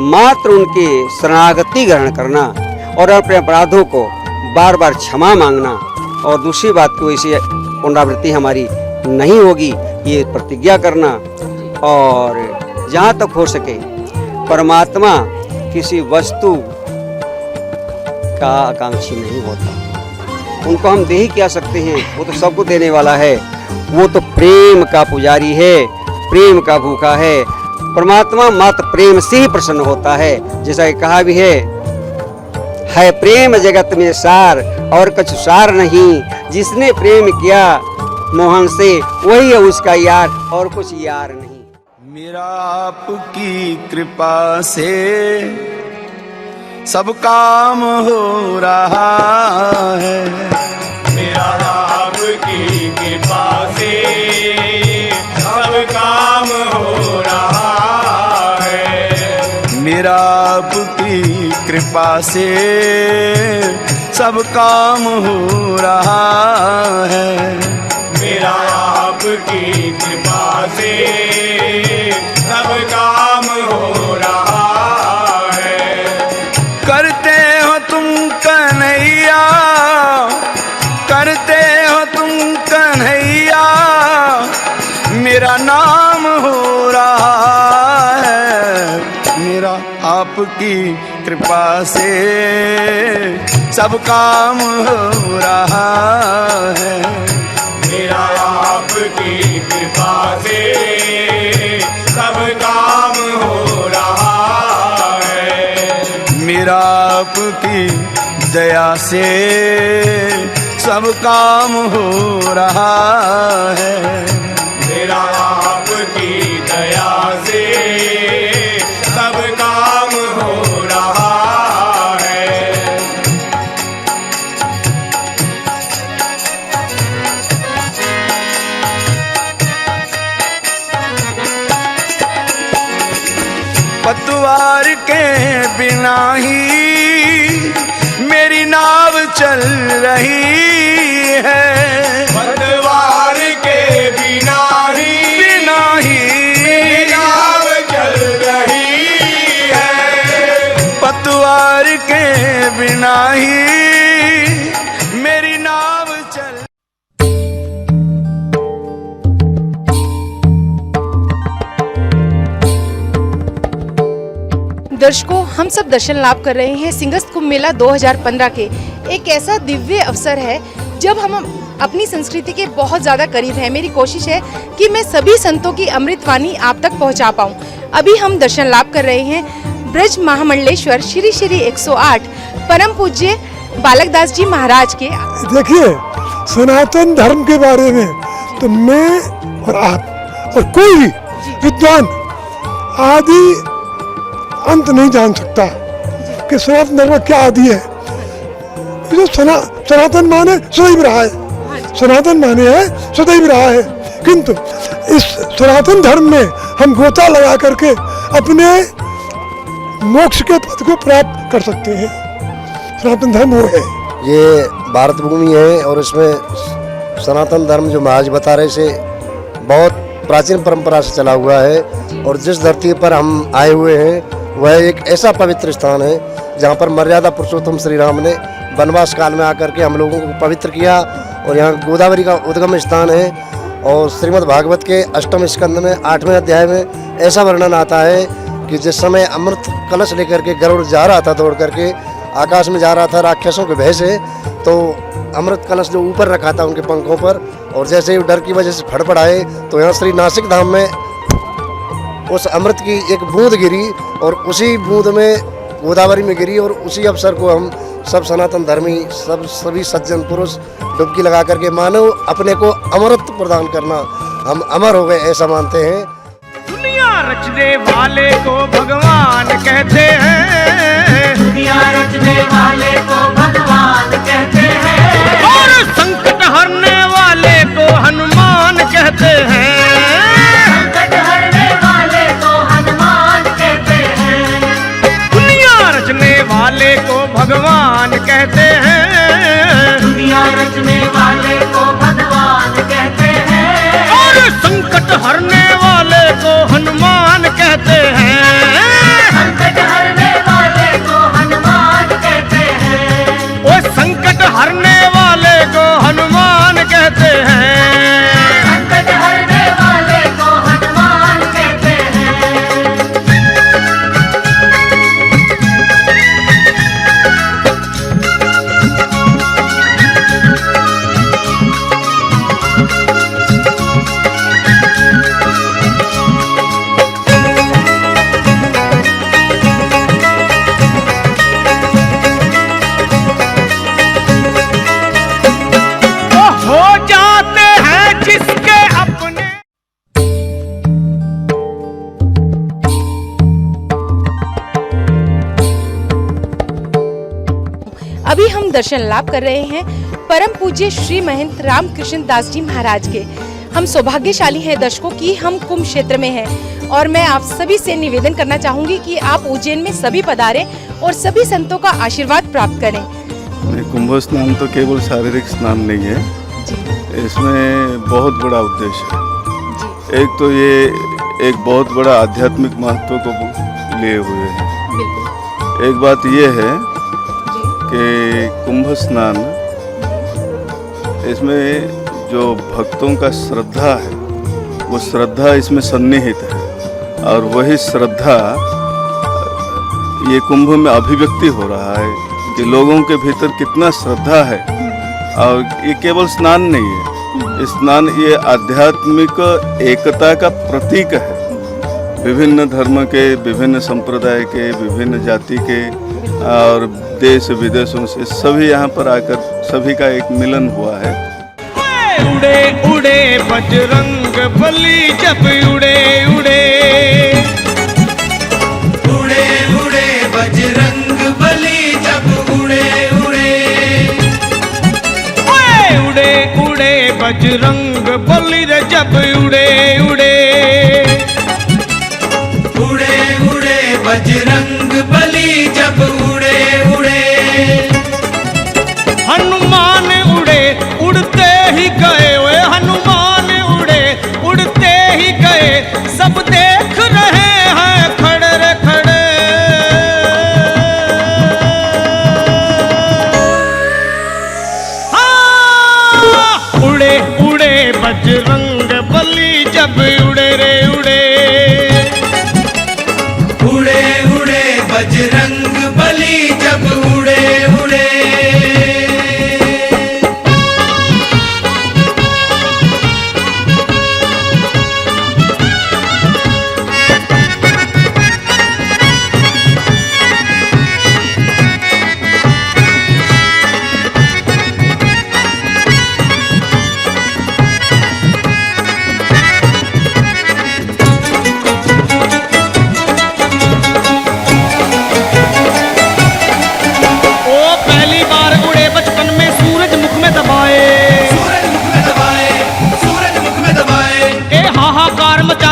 मात्र उनके शरणागति ग्रहण करना और अपने अपराधों को बार बार क्षमा मांगना और दूसरी बात की वैसे पुनरावृत्ति हमारी नहीं होगी ये प्रतिज्ञा करना, और जहाँ तक हो सके परमात्मा किसी वस्तु का आकांक्षी नहीं होता। उनको हम दे ही क्या सकते हैं, वो तो सबको देने वाला है। वो तो प्रेम का पुजारी है, प्रेम का भूखा है। परमात्मा मात्र प्रेम से ही प्रसन्न होता है। जैसा कि कहा भी है प्रेम जगत में सार और कुछ सार नहीं, जिसने प्रेम किया मोहन से वही है उसका यार और कुछ यार नहीं। मेरा आपकी कृपा से सब काम हो रहा है। मेरा आपकी कृपा से सब काम हो रहा है। मेरा आपकी कृपा से सब काम हो रहा है। मेरा आपकी कृपा से सब काम हो रहा है। करते हो तुम कन्हैया, करते हो तुम कन्हैया, मेरा नाम हो रहा है। मेरा आपकी कृपा से सब काम हो रहा है। मेरा आपकी कृपा से सब काम हो रहा है। मेरा आपकी दया से सब काम हो रहा है। मेरा आपकी दया से सब काम हो रहा है। पतवार के बिना ही मेरी नाव चल रही है। पतवार के बिना ही मेरी नाव चल रही है। पतवार के बिना ही मेरी नाव चल। दर्शकों, हम सब दर्शन लाभ कर रहे हैं सिंगस्त कुंभ मेला 2015 के। एक ऐसा दिव्य अवसर है जब हम अपनी संस्कृति के बहुत ज़्यादा करीब हैं। मेरी कोशिश है कि मैं सभी संतों की अमृतवाणी आप तक पहुंचा पाऊं। अभी हम दर्शन लाभ कर रहे हैं ब्रज महामंडलेश्वर श्री श्री 108 परम पूज्य बालकदास जी महाराज के। देखिए, सनातन धर्म के बारे में तो मैं और आप और कोई भी विद्वान आदि अंत नहीं जान सकता कि सनातन धर्म क्या आदि है। जो सनातन माने सदैव रहा है, सनातन माने है सदैव रहा है। किंतु इस सनातन धर्म में हम गोता लगा करके अपने मोक्ष के पद को प्राप्त कर सकते हैं। सनातन धर्म वो है। ये भारत भूमि है और इसमें सनातन धर्म जो महाराज बता रहे से बहुत प्राचीन परंपरा से चला हुआ है। और जिस धरती पर हम आए हुए हैं वह एक ऐसा पवित्र स्थान है जहाँ पर मर्यादा पुरुषोत्तम श्री राम ने वनवास काल में आकर के हम लोगों को पवित्र किया। और यहाँ गोदावरी का उद्गम स्थान है। और श्रीमद् भागवत के 8वें स्कंद में 8वें अध्याय में ऐसा वर्णन आता है कि जिस समय अमृत कलश लेकर के गरुड़ जा रहा था, दौड़ करके आकाश में जा रहा था राक्षसों के भय से, तो अमृत कलश जो ऊपर रखा था उनके पंखों पर, और जैसे ही डर की वजह से फड़फड़ाए तो यहाँ श्री नासिक धाम में उस अमृत की एक बूंद गिरी और उसी बूंद में गोदावरी में गिरी। और उसी अवसर को हम सब सनातन धर्मी सभी सज्जन पुरुष डुबकी लगा करके मानव अपने को अमृत प्रदान करना, हम अमर हो गए ऐसा मानते हैं। दुनिया रचने वाले को भगवान कहते हैं। दुनिया रचने वाले को भगवान कहते हैं। और संकट हरने वाले को हनुमान कहते हैं। संकट हरने वाले को हनुमान कहते हैं। दुनिया रचने वाले को भगवान कहते हैं। दुनिया रचने वाले को भगवान कहते हैं। और संकट हरने वाले को हनुमान कहते हैं। संकट हरने वाले को हनुमान कहते हैं। वो संकट हरने वाले को हनुमान कहते हैं। संकट हरने वाले को हनुमान कहते हैं। हो जाते हैं जिसके अपने। अभी हम दर्शन लाभ कर रहे हैं परम पूज्य श्री महंत रामकृष्ण दास जी महाराज के। हम सौभाग्यशाली हैं दर्शकों कि हम कुंभ क्षेत्र में हैं। और मैं आप सभी से निवेदन करना चाहूँगी कि आप उज्जैन में सभी पधारें और सभी संतों का आशीर्वाद प्राप्त करें। कुंभ स्नान तो केवल शारीरिक स्नान नहीं है, इसमें बहुत बड़ा उद्देश्य है। एक तो ये एक बहुत बड़ा आध्यात्मिक महत्व को लिए हुए है। एक बात ये है कि कुंभ स्नान, इसमें जो भक्तों का श्रद्धा है वो श्रद्धा इसमें सन्निहित है और वही श्रद्धा ये कुंभ में अभिव्यक्ति हो रहा है कि लोगों के भीतर कितना श्रद्धा है। और ये केवल स्नान नहीं है, स्नान ये आध्यात्मिक एकता का प्रतीक है। विभिन्न धर्म के, विभिन्न संप्रदाय के, विभिन्न जाति के और देश विदेशों से सभी यहाँ पर आकर सभी का एक मिलन हुआ है। उड़े उड़े बजरंग बली जब उड़े उड़े, उड़े उड़े बजरंग बली जब उड़े उड़े, उड़े उड़े बजरंग बली रे जब उड़े उड़े, उड़े उड़े बजरंग बली जब उड़े उड़े, हनुमान उड़े उड़ते ही गए, ओए हनुमान उड़े उड़ते ही गए, सब देख रहे हैं खड़े रे खड़े। हाँ, उड़े उड़े बजरंग बली जब उड़े रे उड़े, उड़े उड़े बजरंग बली जब उड़े उड़े।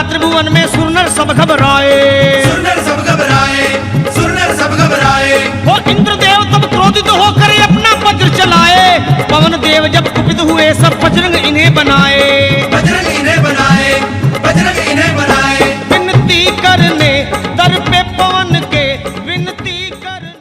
त्रिभुवन में सुरनर सब घबराए, सुरनर सब घबराए, सुरनर सब घबराए। वो इंद्रदेव तब क्रोधित होकर अपना वज्र चलाए, पवन देव जब कुपित हुए सब बजरंग इन्हें बनाए, बजरंग इन्हें बनाए, बजरंग इन्हें बनाए। विनती करने दर पे पवन के विनती करने।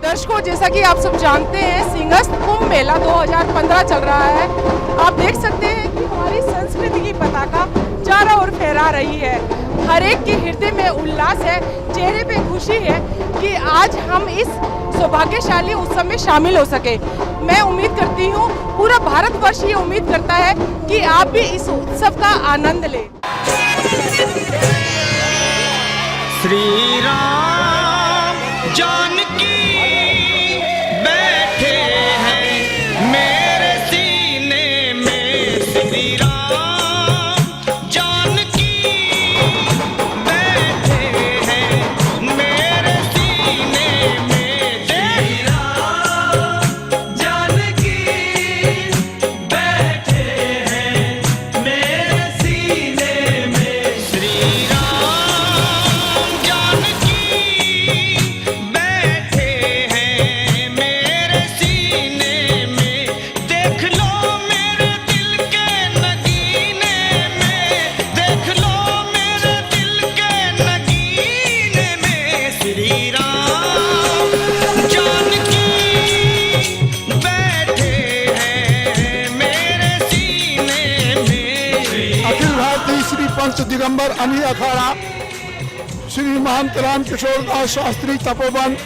दर्शकों, जैसा कि आप सब जानते हैं, सिंहस्थ कुंभ मेला 2015 चल रहा है। आप देख सकते हैं कि हमारी संस्कृति की पताका चारों ओर फहरा रही है। हर एक के हृदय में उल्लास है, चेहरे पे खुशी है कि आज हम इस सौभाग्यशाली उत्सव में शामिल हो सके। मैं उम्मीद करती हूँ, पूरा भारतवर्ष ये उम्मीद करता है कि आप भी इस उत्सव का आनंद लें। श्री राम जानकी बैठे हैं मेरे सीने में, श्री राम जानकी बैठे हैं मेरे सीने में, श्री राम जानकी बैठे हैं मेरे सीने में, श्री राम जानकी बैठे हैं मेरे सीने में, देख लो मेरे दिल के नगीने में, देख लो मेरे दिल के नगीने में, श्री राम जानकी बैठे हैं मेरे सीने में। अखिल भारतीय श्री पंच दिगंबर अमी अखाड़ा श्री महंत राम किशोर दास शास्त्री तपोवन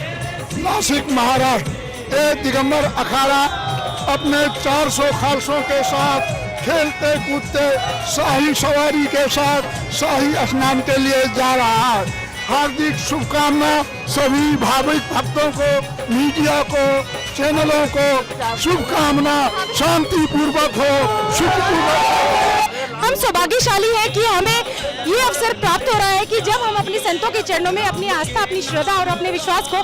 नासिक महाराष्ट्र, ये दिगंबर अखाड़ा अपने 400 खालसों के साथ खेलते कूदते शाही सवारी के साथ शाही स्नान के लिए जा रहा है। हार्दिक शुभकामना सभी भाविक भक्तों को, मीडिया को, चैनलों को शुभकामना, शांतिपूर्वक हो, सुखपूर्वक। हम सौभाग्यशाली हैं कि हमें ये अवसर प्राप्त हो रहा है कि जब हम अपने संतों के चरणों में अपनी आस्था, अपनी श्रद्धा और अपने विश्वास को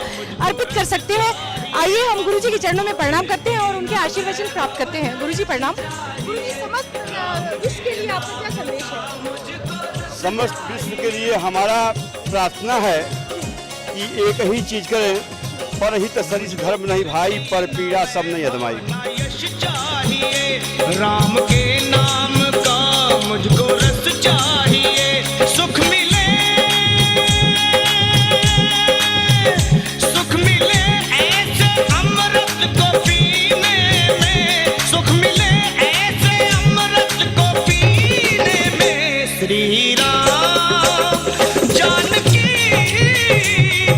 अर्पित कर सकते हैं। आइए हम गुरुजी के चरणों में प्रणाम करते हैं और उनके आशीर्वचन प्राप्त करते हैं। गुरुजी प्रणाम। गुरुजी, समस्त विश्व के लिए आपका क्या संदेश है? समस्त विश्व के लिए हमारा प्रार्थना है कि एक ही चीज करें, पर ही तसरीस धर्म नहीं भाई, पर पीड़ा सब नहीं अदमाई। राम के नाम का मुझको रस चाहिए, सुख मिले, सुख मिले ऐसे अमृत को पीने में, सुख मिले ऐसे अमृत को पीने में। श्री राम जानकी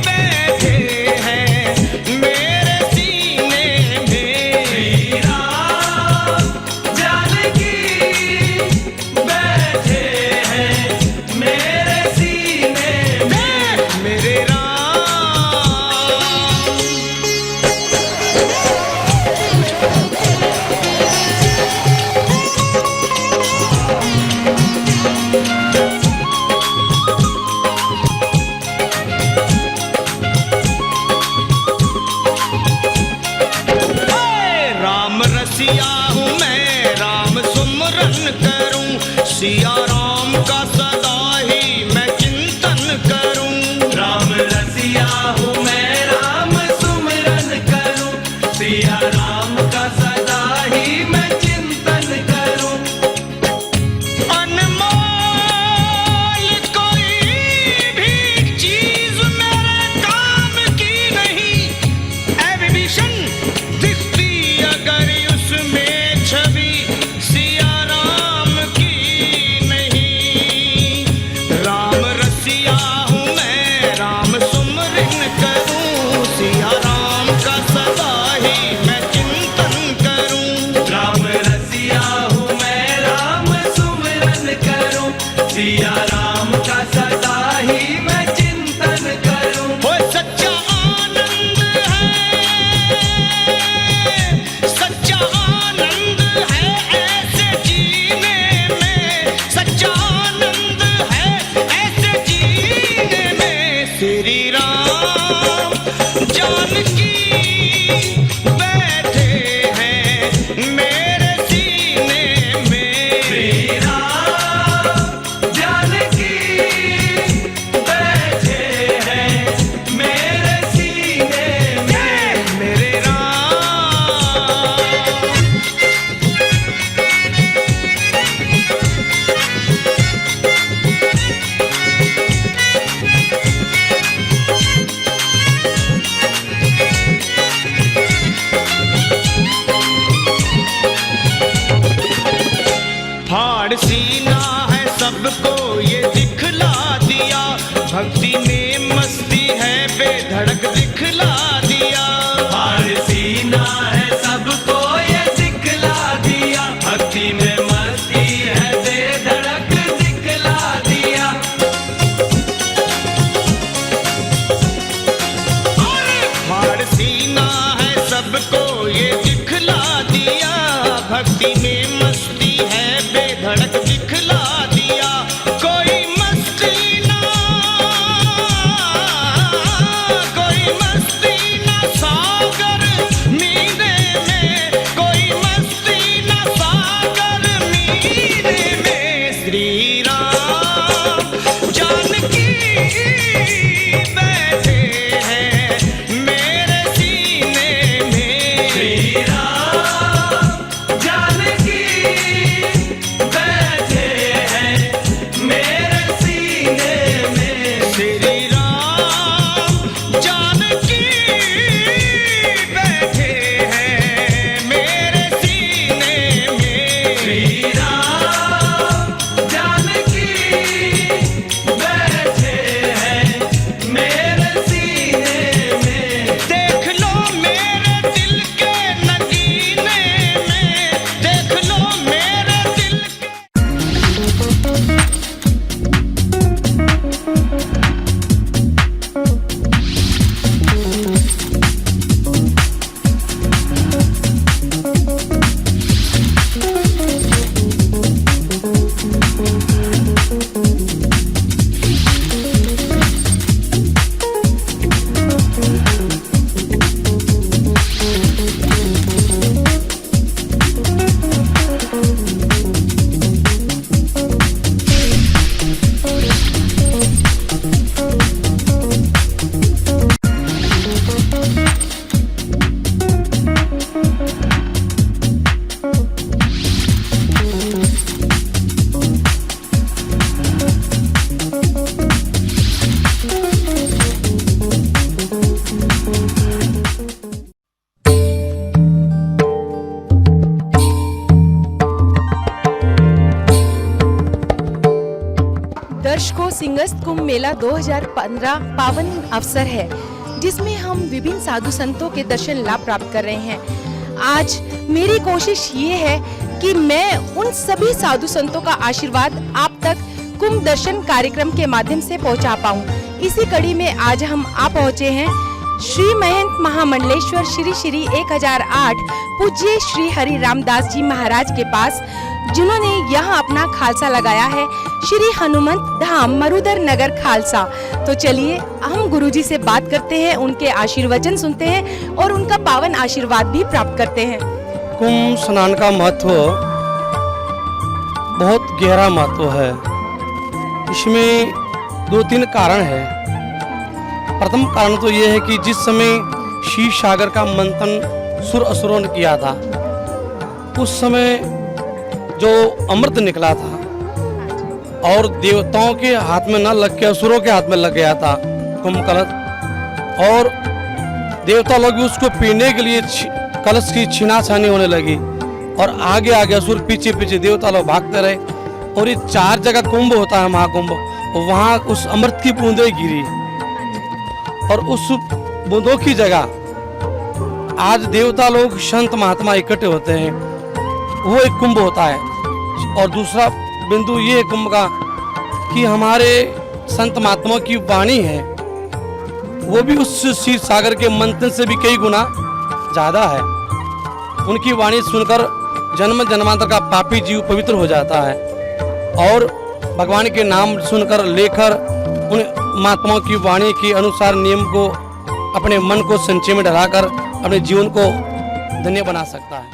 बैठे हैं मेरे सीने में, श्री राम जानकी बैठे हैं मेरे सीने में, मेरे राम। राम रसिया हूँ मैं, राम सुमरन करूँ, सिया राम का सदा ही मैं चिंतन करूँ। राम रसिया हूँ मैं, राम सुमरन करूँ, सिया राम का सदा ही मैं चिंतन करूँ। अनमोल कोई भी चीज मेरे काम की नहीं, ऐ विभीषण दिखती अगर उसमें छवि सिया राम की नहीं। राम रसिया हूँ मैं, राम सुमरन करूँ, सिया राम का सदा ही मैं चिंतन करूँ। राम रसिया हूँ मैं, राम सुमरन करूँ, सिया राम का सदा ही मैं चिंतन करूँ। वो सच्चा आनंद है, सच्चा आनंद है ऐसे जीने में, सच्चा आनंद है ऐसे जीने में। श्री राम जानकी बैठे हैं मेरे सीने में, श्री राम जानकी बैठे हैं मेरे सीने में, मेरे राम। फाड़ सीना है सबको ये दिखला दिया, भक्ति में मस्ती है बेधड़क दिखला दिया। फाड़ सीना है सबको ये दिखला दिया, भक्ति में मस्ती है बेधड़क दिखला दिया। फाड़ सीना है सबको ये दिखला दिया, भक्ति में मस्ती है बेधड़क दिखला दिया। कोई मस्ती ना दर्शकों, सिंगस्त कुंभ मेला 2015 पावन अवसर है जिसमें हम विभिन्न साधु संतों के दर्शन लाभ प्राप्त कर रहे हैं। आज मेरी कोशिश ये है कि मैं उन सभी साधु संतों का आशीर्वाद आप तक कुंभ दर्शन कार्यक्रम के माध्यम से पहुंचा पाऊं। इसी कड़ी में आज हम आ पहुंचे हैं श्री महंत महामंडलेश्वर श्री श्री 1008 पूज्य श्री हरि रामदास जी महाराज के पास, जिन्होंने यहाँ अपना खालसा लगाया है, श्री हनुमंत धाम मरुदर नगर खालसा। तो चलिए हम गुरुजी से बात करते हैं, उनके आशीर्वचन सुनते हैं और उनका पावन आशीर्वाद भी प्राप्त करते हैं। कुंभ स्नान का महत्व बहुत गहरा महत्व है। इसमें 2-3 कारण है। प्रथम कारण तो ये है कि जिस समय क्षीर सागर का मंथन सुर असुरों ने किया था, उस समय जो अमृत निकला था और देवताओं के हाथ में न लग के असुरों के हाथ में लग गया था कुंभ कलश, और देवता लोग भी उसको पीने के लिए कलश की छीनाछानी होने लगी और आगे आगे असुर पीछे पीछे देवता लोग भागते रहे। और ये 4 जगह कुंभ होता है, महाकुंभ, वहाँ उस अमृत की बूंदें गिरी और उस बूंदों की जगह आज देवता लोग संत महात्मा इकट्ठे होते हैं, वो एक कुंभ होता है। और दूसरा बिंदु ये है कुंभ का कि हमारे संत महात्मा की वाणी है, वो भी उस क्षीर सागर के मंथन से भी कई गुना ज़्यादा है। उनकी वाणी सुनकर जन्म जन्मांतर का पापी जीव पवित्र हो जाता है और भगवान के नाम सुनकर लेकर उन महात्माओं की वाणी के अनुसार नियम को अपने मन को संचय में ढलाकर अपने जीवन को धन्य बना सकता है।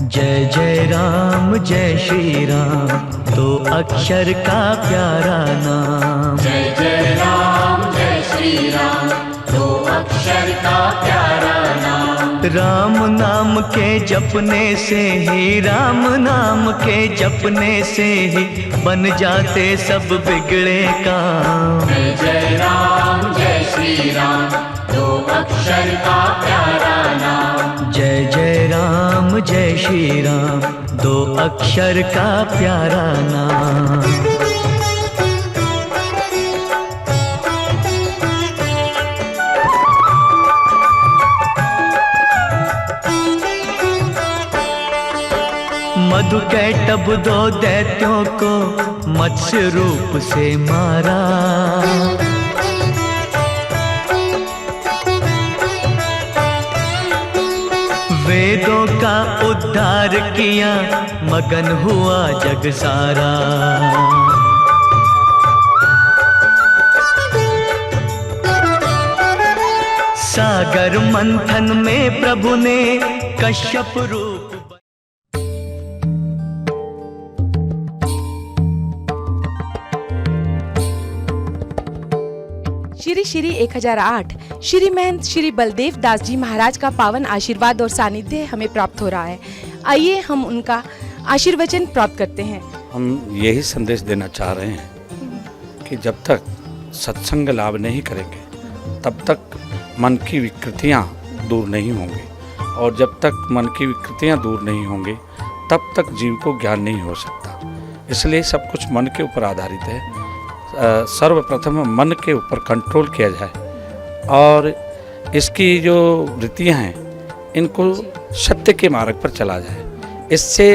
जय जय राम जय श्री राम, 2 अक्षर का प्यारा नाम। जय जय राम जय श्री राम, 2 अक्षर का प्यारा नाम। राम नाम के जपने से ही, राम नाम के जपने से ही बन जाते सब बिगड़े काम। जय जय राम जय श्री राम, 2 अक्षर का प्यारा नाम। जय जय राम जय श्री राम, 2 अक्षर का प्यारा नाम। मधु कैटभ 2 दैत्यों को मत्स्य रूप से मारा। वेदों का उद्धार किया, मगन हुआ जग सारा। सागर मंथन में प्रभु ने कश्यप रूप। श्री श्री 1008 श्री महंत श्री बलदेव दास जी महाराज का पावन आशीर्वाद और सानिध्य हमें प्राप्त हो रहा है। आइए हम उनका आशीर्वचन प्राप्त करते हैं। हम यही संदेश देना चाह रहे हैं कि जब तक सत्संग लाभ नहीं करेंगे तब तक मन की विकृतियाँ दूर नहीं होंगी, और जब तक मन की विकृतियाँ दूर नहीं होंगी तब तक जीव को ज्ञान नहीं हो सकता। इसलिए सब कुछ मन के ऊपर आधारित है। सर्वप्रथम मन के ऊपर कंट्रोल किया जाए और इसकी जो वृत्तियाँ हैं इनको सत्य के मार्ग पर चला जाए, इससे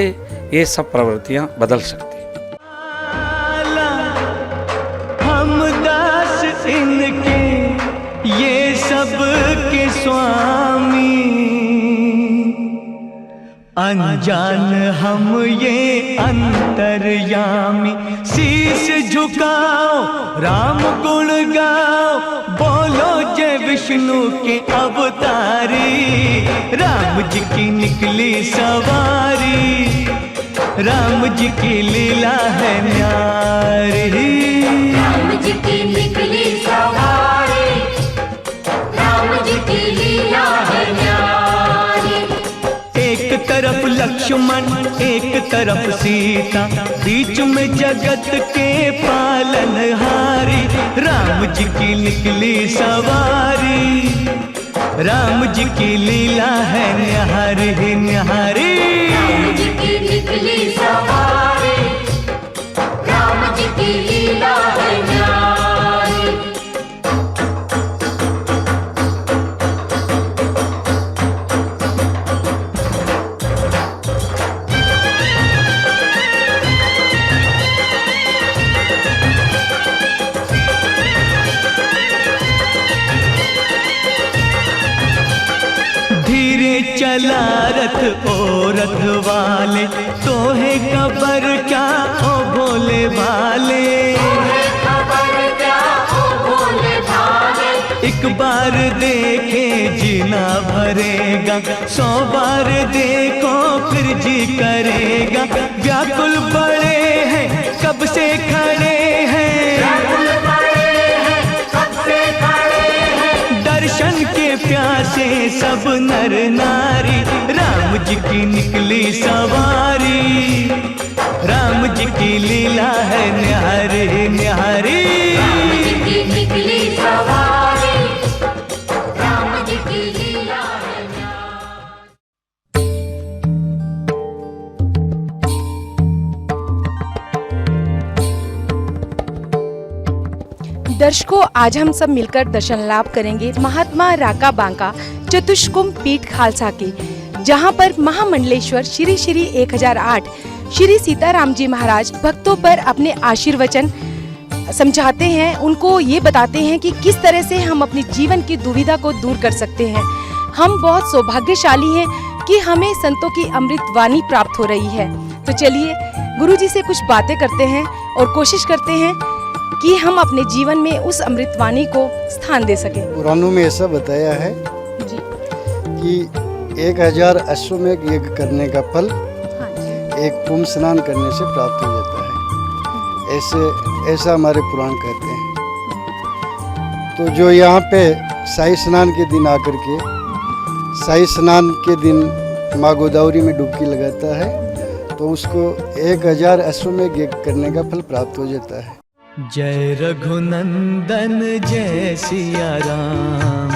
ये सब प्रवृत्तियाँ बदल सकती। हम दास इनके ये सब के स्वामी, अनजान हम ये अंतर्यामी। शीश झुकाओ राम गुण गाओ, बोलो जय विष्णु के अवतारी। राम जी की निकली सवारी, राम जी की लीला है न्यारी। राम जी की निकली सवारी, राम जी की लीला है न्यारी। एक तरफ लक्ष्मण एक तरफ सीता, बीच में जगत के पालनहारी। राम जी की निकली सवारी, राम जी की लीला है न्यारी न्यारी। राम जी की निकली सवारी, चला रथ ओ रथ वाले, तोहे खबर क्या ओ भोले भाले। एक बार देखे जीना भरेगा, 100 बार देखो फिर जी करेगा। व्याकुल बड़े हैं कब से खड़े हैं, दर्शन के प्यासे सब नर नारी। राम जी की निकली सवारी, राम जी की लीला है न्यारी न्यारी। राम जी की निकली सवारी, राम जी की लीला है दर्शकों, आज हम सब मिलकर दर्शन लाभ करेंगे महात्मा राका बांका चतुष्कुंभ पीठ खालसा की, जहां पर महामंडलेश्वर श्री श्री 1008 श्री सीताराम जी महाराज भक्तों पर अपने आशीर्वचन समझाते हैं, उनको ये बताते हैं कि किस तरह से हम अपनी जीवन की दुविधा को दूर कर सकते हैं। हम बहुत सौभाग्यशाली हैं कि हमें संतों की अमृत वाणी प्राप्त हो रही है। तो चलिए गुरुजी से कुछ बातें करते हैं और कोशिश करते हैं कि हम अपने जीवन में उस अमृत वाणी को स्थान दे सकें। पुराणों में ऐसा बताया है जी कि 1000 अश्वमेघ यज्ञ करने का फल एक कुंभ स्नान करने से प्राप्त हो जाता है। ऐसा हमारे पुराण कहते हैं। तो जो यहाँ पे शाही स्नान के दिन आकर के, शाही स्नान के दिन माँ गोदावरी में डुबकी लगाता है, तो उसको 1000 अश्वमेघ यज्ञ करने का फल प्राप्त हो जाता है। जय रघुनंदन जय सिया राम,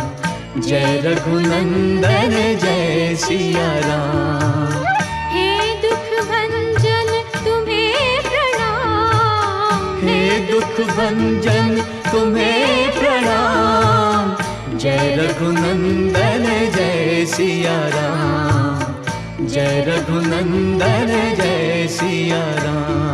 जय रघुनंदन जय सिया राम। हे दुख भंजन तुम्हें प्रणाम, हे दुख भंजन तुम्हें प्रणाम। जय रघुनंदन जय सिया राम, जय रघुनंदन जय सिया राम।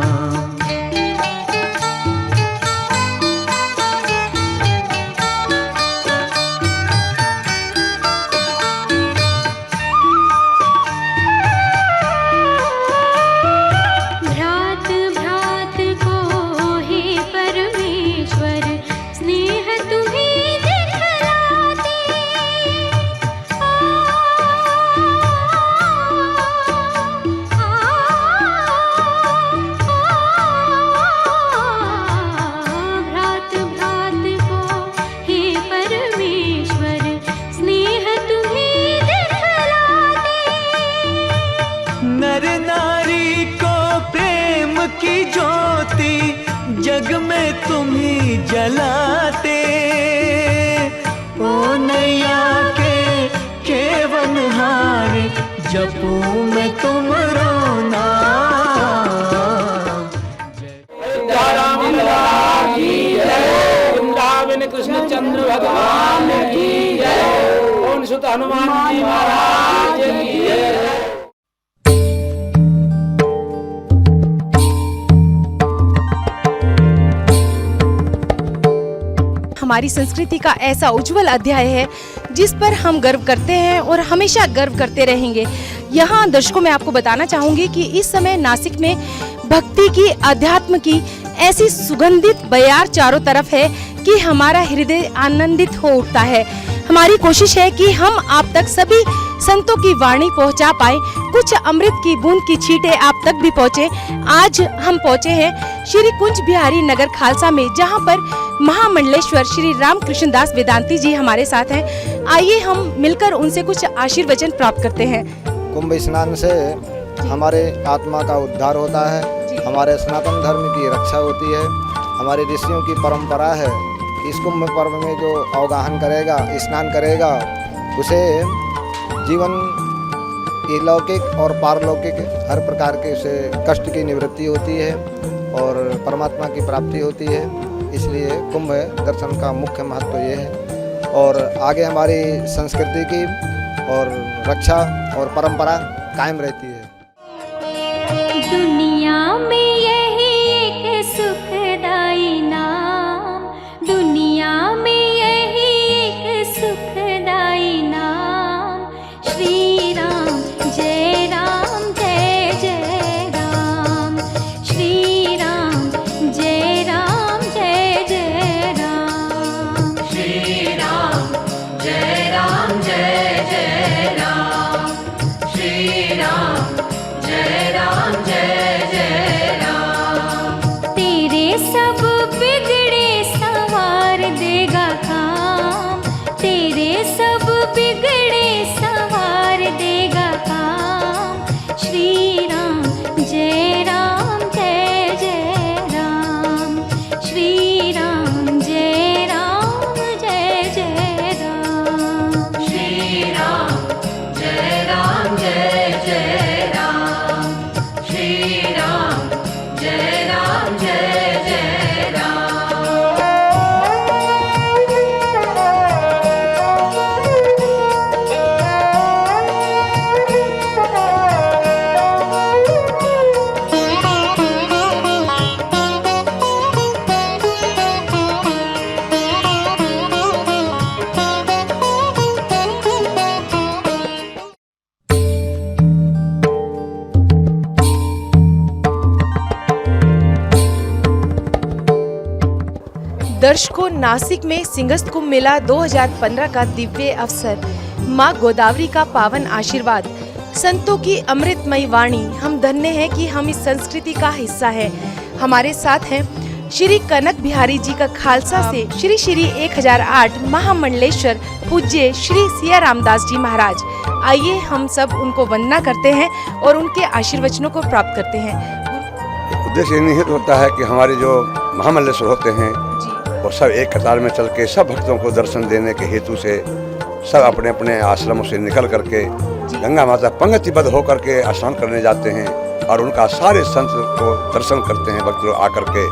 जग में तुम ही जलाते, ओ नैया के केवनहार, जपूं मैं तुमरो नाम। वृंदावन कृष्ण चंद्र भगवान की जय, पवन सुत हनुमान जी महाराज की जय। हमारी संस्कृति का ऐसा उज्जवल अध्याय है जिस पर हम गर्व करते हैं और हमेशा गर्व करते रहेंगे। यहाँ दर्शकों मैं आपको बताना चाहूँगी कि इस समय नासिक में भक्ति की, अध्यात्म की ऐसी सुगंधित बयार चारों तरफ है कि हमारा हृदय आनंदित हो उठता है। हमारी कोशिश है कि हम आप तक सभी संतों की वाणी पहुंचा पाए, कुछ अमृत की बूंद की छींटे आप तक भी पहुंचे। आज हम पहुंचे हैं श्री कुंज बिहारी नगर खालसा में, जहां पर महामंडलेश्वर श्री रामकृष्ण दास वेदांती जी हमारे साथ हैं। आइए हम मिलकर उनसे कुछ आशीर्वचन प्राप्त करते हैं। कुंभ स्नान से हमारे आत्मा का उद्धार होता है, हमारे सनातन धर्म की रक्षा होती है। हमारे ऋषियों की परंपरा है कि इस कुंभ पर्व में जो अवगाहन करेगा, स्नान करेगा, उसे जीवन की लौकिक और पारलौकिक हर प्रकार के उसे कष्ट की निवृत्ति होती है और परमात्मा की प्राप्ति होती है। इसलिए कुंभ दर्शन का मुख्य महत्व ये है और आगे हमारी संस्कृति की और रक्षा और परंपरा कायम रहती है। दुनिया में यही एक सुखदाई नाम, दुनिया में यही एक सुखदाई नाम, श्री राम। दर्शकों, नासिक में सिंहस्थ कुंभ मेला 2015 का दिव्य अवसर, माँ गोदावरी का पावन आशीर्वाद, संतों की अमृतमयी वाणी, हम धन्य हैं कि हम इस संस्कृति का हिस्सा हैं। हमारे साथ हैं श्री कनक बिहारी जी का खालसा से श्री श्री 1008 महामंडलेश्वर पूज्य श्री सिया रामदास जी महाराज। आइए हम सब उनको वंदना करते हैं और उनके आशीर्वचनों को प्राप्त करते हैं। उद्देश्य ये निहित होता है कि हमारे जो महामंडलेश्वर होते हैं वो सब एक कतार में चल के सब भक्तों को दर्शन देने के हेतु से सब अपने अपने आश्रमों से निकल करके गंगा माता पंक्तिबद्ध होकर के स्नान करने जाते हैं और उनका सारे संत को दर्शन करते हैं भक्त लोग आकर के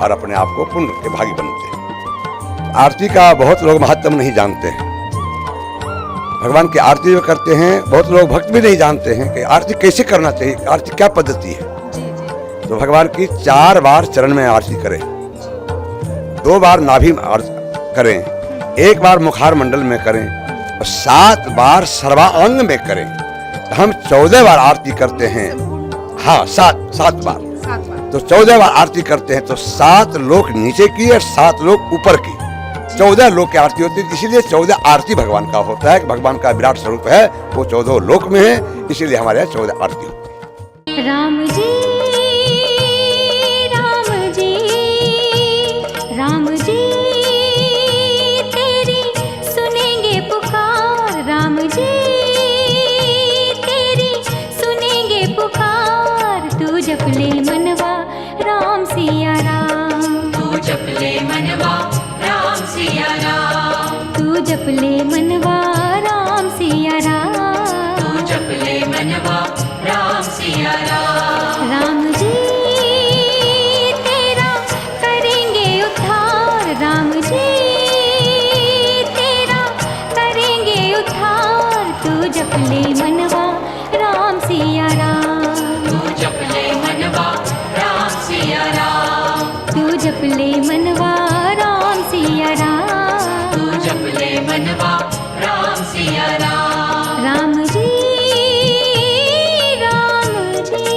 और अपने आप को पुण्य के भागी बनते हैं। आरती का बहुत लोग महत्व नहीं जानते हैं। भगवान की आरती जो करते हैं बहुत लोग भक्त भी नहीं जानते हैं कि आरती कैसे करना चाहिए, आरती क्या पद्धति है। तो भगवान की 4 बार चरण में आरती करें, 2 बार नाभि करें, 1 बार मुखार मंडल में करें और 7 बार सर्वांग में करें। हम 14 बार आरती करते हैं। हाँ, 7 बार तो 14 बार आरती करते हैं। तो 7 लोक नीचे की और 7 लोक ऊपर की, 14 लोक की आरती होती है। इसीलिए 14 आरती भगवान का होता है कि भगवान का विराट स्वरूप है, वो 14 लोक में है, इसीलिए हमारे यहाँ 14 आरती होती है। राम जी, राम जी, राम जी तेरी सुनेंगे पुकार, राम जी तेरी सुनेंगे पुकार। तू जप ले मनवा राम सिया राम, तू जप ले मनवा राम सिया राम, तू जप ले मनवा राम सिया राम, तू जप ले मनवा राम सिया राम। राम जी तेरा करेंगे उद्धार, राम जी तेरा करेंगे उद्धार। तू जप ले मनवा राम सिया राम, तू जप ले मनवा राम सिया राम, तू जप ले मनवा राम सिया राम, तू जप ले मनवा राम सिया राम। राम जी, राम जी।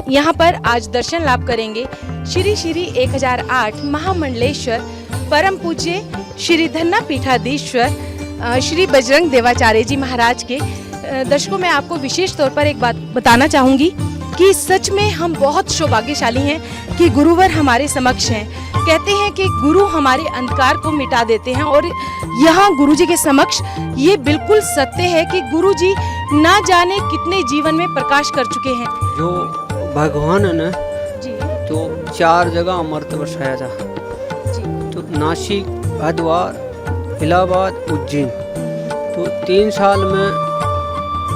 यहाँ पर आज दर्शन लाभ करेंगे श्री श्री 1008 महामंडलेश्वर परम पूज्य श्री धन्ना पीठाधीश्वर श्री बजरंग देवाचार्य जी महाराज के। दर्शकों, मैं आपको विशेष तौर पर एक बात बताना चाहूँगी कि सच में हम बहुत सौभाग्यशाली हैं कि गुरुवर हमारे समक्ष हैं। कहते हैं कि गुरु हमारे अंधकार को मिटा देते हैं और यहाँ गुरुजी के समक्ष ये बिल्कुल सत्य है कि गुरुजी ना जाने कितने जीवन में प्रकाश कर चुके हैं। जो भगवान है ना तो 4 जगह अमृत बरसाया था, तो नासिक, हरिद्वार, इलाहाबाद, उज्जैन। तो 3 साल में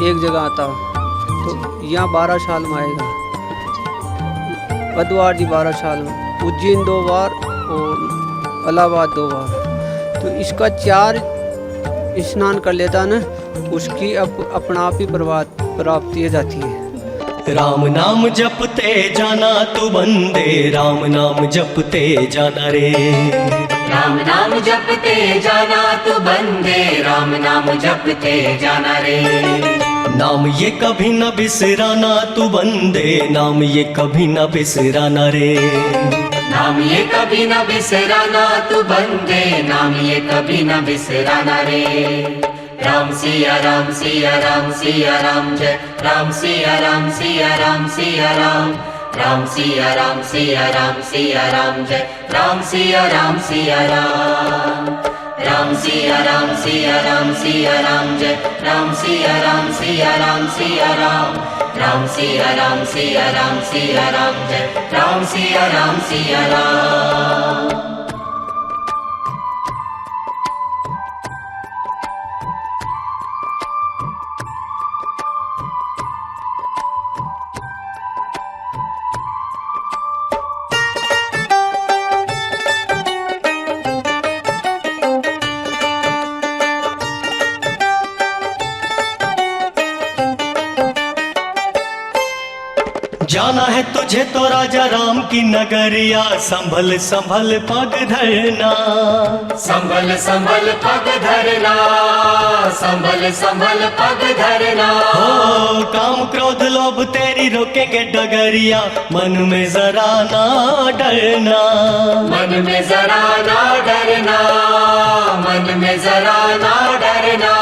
एक जगह आता, तो यहाँ 12 साल में आएगा। हरिद्वार जी 12 साल में, उज्जैन 2 बार और इलाहाबाद 2 बार। तो इसका 4 स्नान कर लेता ना, उसकी अपना आप ही प्राप्ति हो जाती है। राम नाम जपते जाना तू बंदे, राम नाम जपते जाना रे। राम नाम जपते जाना तू बंदे, राम नाम जपते जाना रे। नाम ये कभी न बिसराना तू बंदे, नाम ये कभी न बिसराना रे। नाम ये कभी न बिसराना तू बंदे, नाम ये कभी न बिसराना रे। राम सिया राम सिया राम सिया राम, जय राम सिया राम सिया राम सिया राम, राम सिया राम सिया राम सिया राम, जय राम सिया राम सिया राम। राम सिया राम सिया राम सिया राम, जय राम सिया राम सिया राम सिया राम, राम सिया राम सिया राम सिया राम, जय राम सिया राम सिया राम। जाना है तुझे तो राजा राम की नगरिया, संभल संभल पग धरना, संभल संभल पग धरना, संभल संभल पग धरना। हो काम क्रोध लोभ तेरी रोकेंगे डगरिया, मन में जरा ना डरना, मन में जरा ना डरना, मन में जरा ना डरना।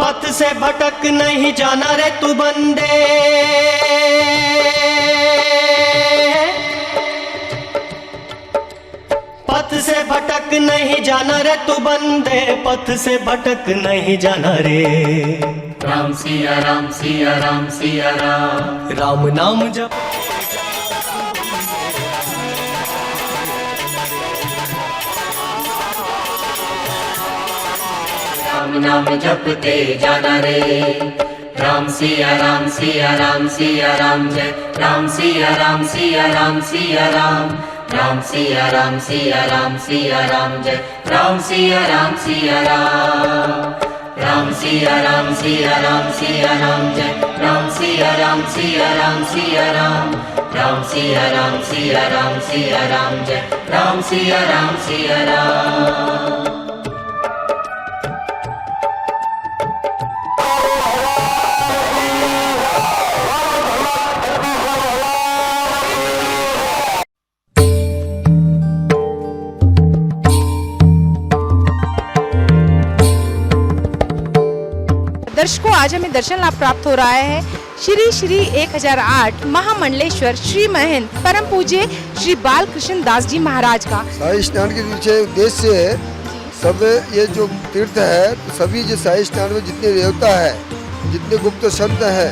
पथ से भटक नहीं जाना रे तू बंदे, पथ से भटक नहीं जाना रे तू बंदे, पथ से भटक नहीं जाना रे। राम सिया राम सिया राम सिया राम, राम नाम जप राम नाम जपते जाना रे। राम सिया राम सिया राम सिया राम जय राम सिया राम सिया राम सिया राम, राम सिया राम सिया राम सिया राम जय राम सिया राम सिया राम, राम सिया राम सिया राम सिया राम जय राम सिया राम सिया राम सिया राम, राम सिया राम सिया राम सिया राम जय राम सिया राम सिया राम। दर्शकों, आज हमें दर्शन लाभ प्राप्त हो रहा है श्री श्री 1008 महामंडलेश्वर श्री महंत परम पूज्य श्री बालकृष्ण दास जी महाराज का। शाही स्नान के पीछे उद्देश्य है सब ये जो तीर्थ है, तो सभी जो शाही स्नान में जितने देवता है, जितने गुप्त शब्द है,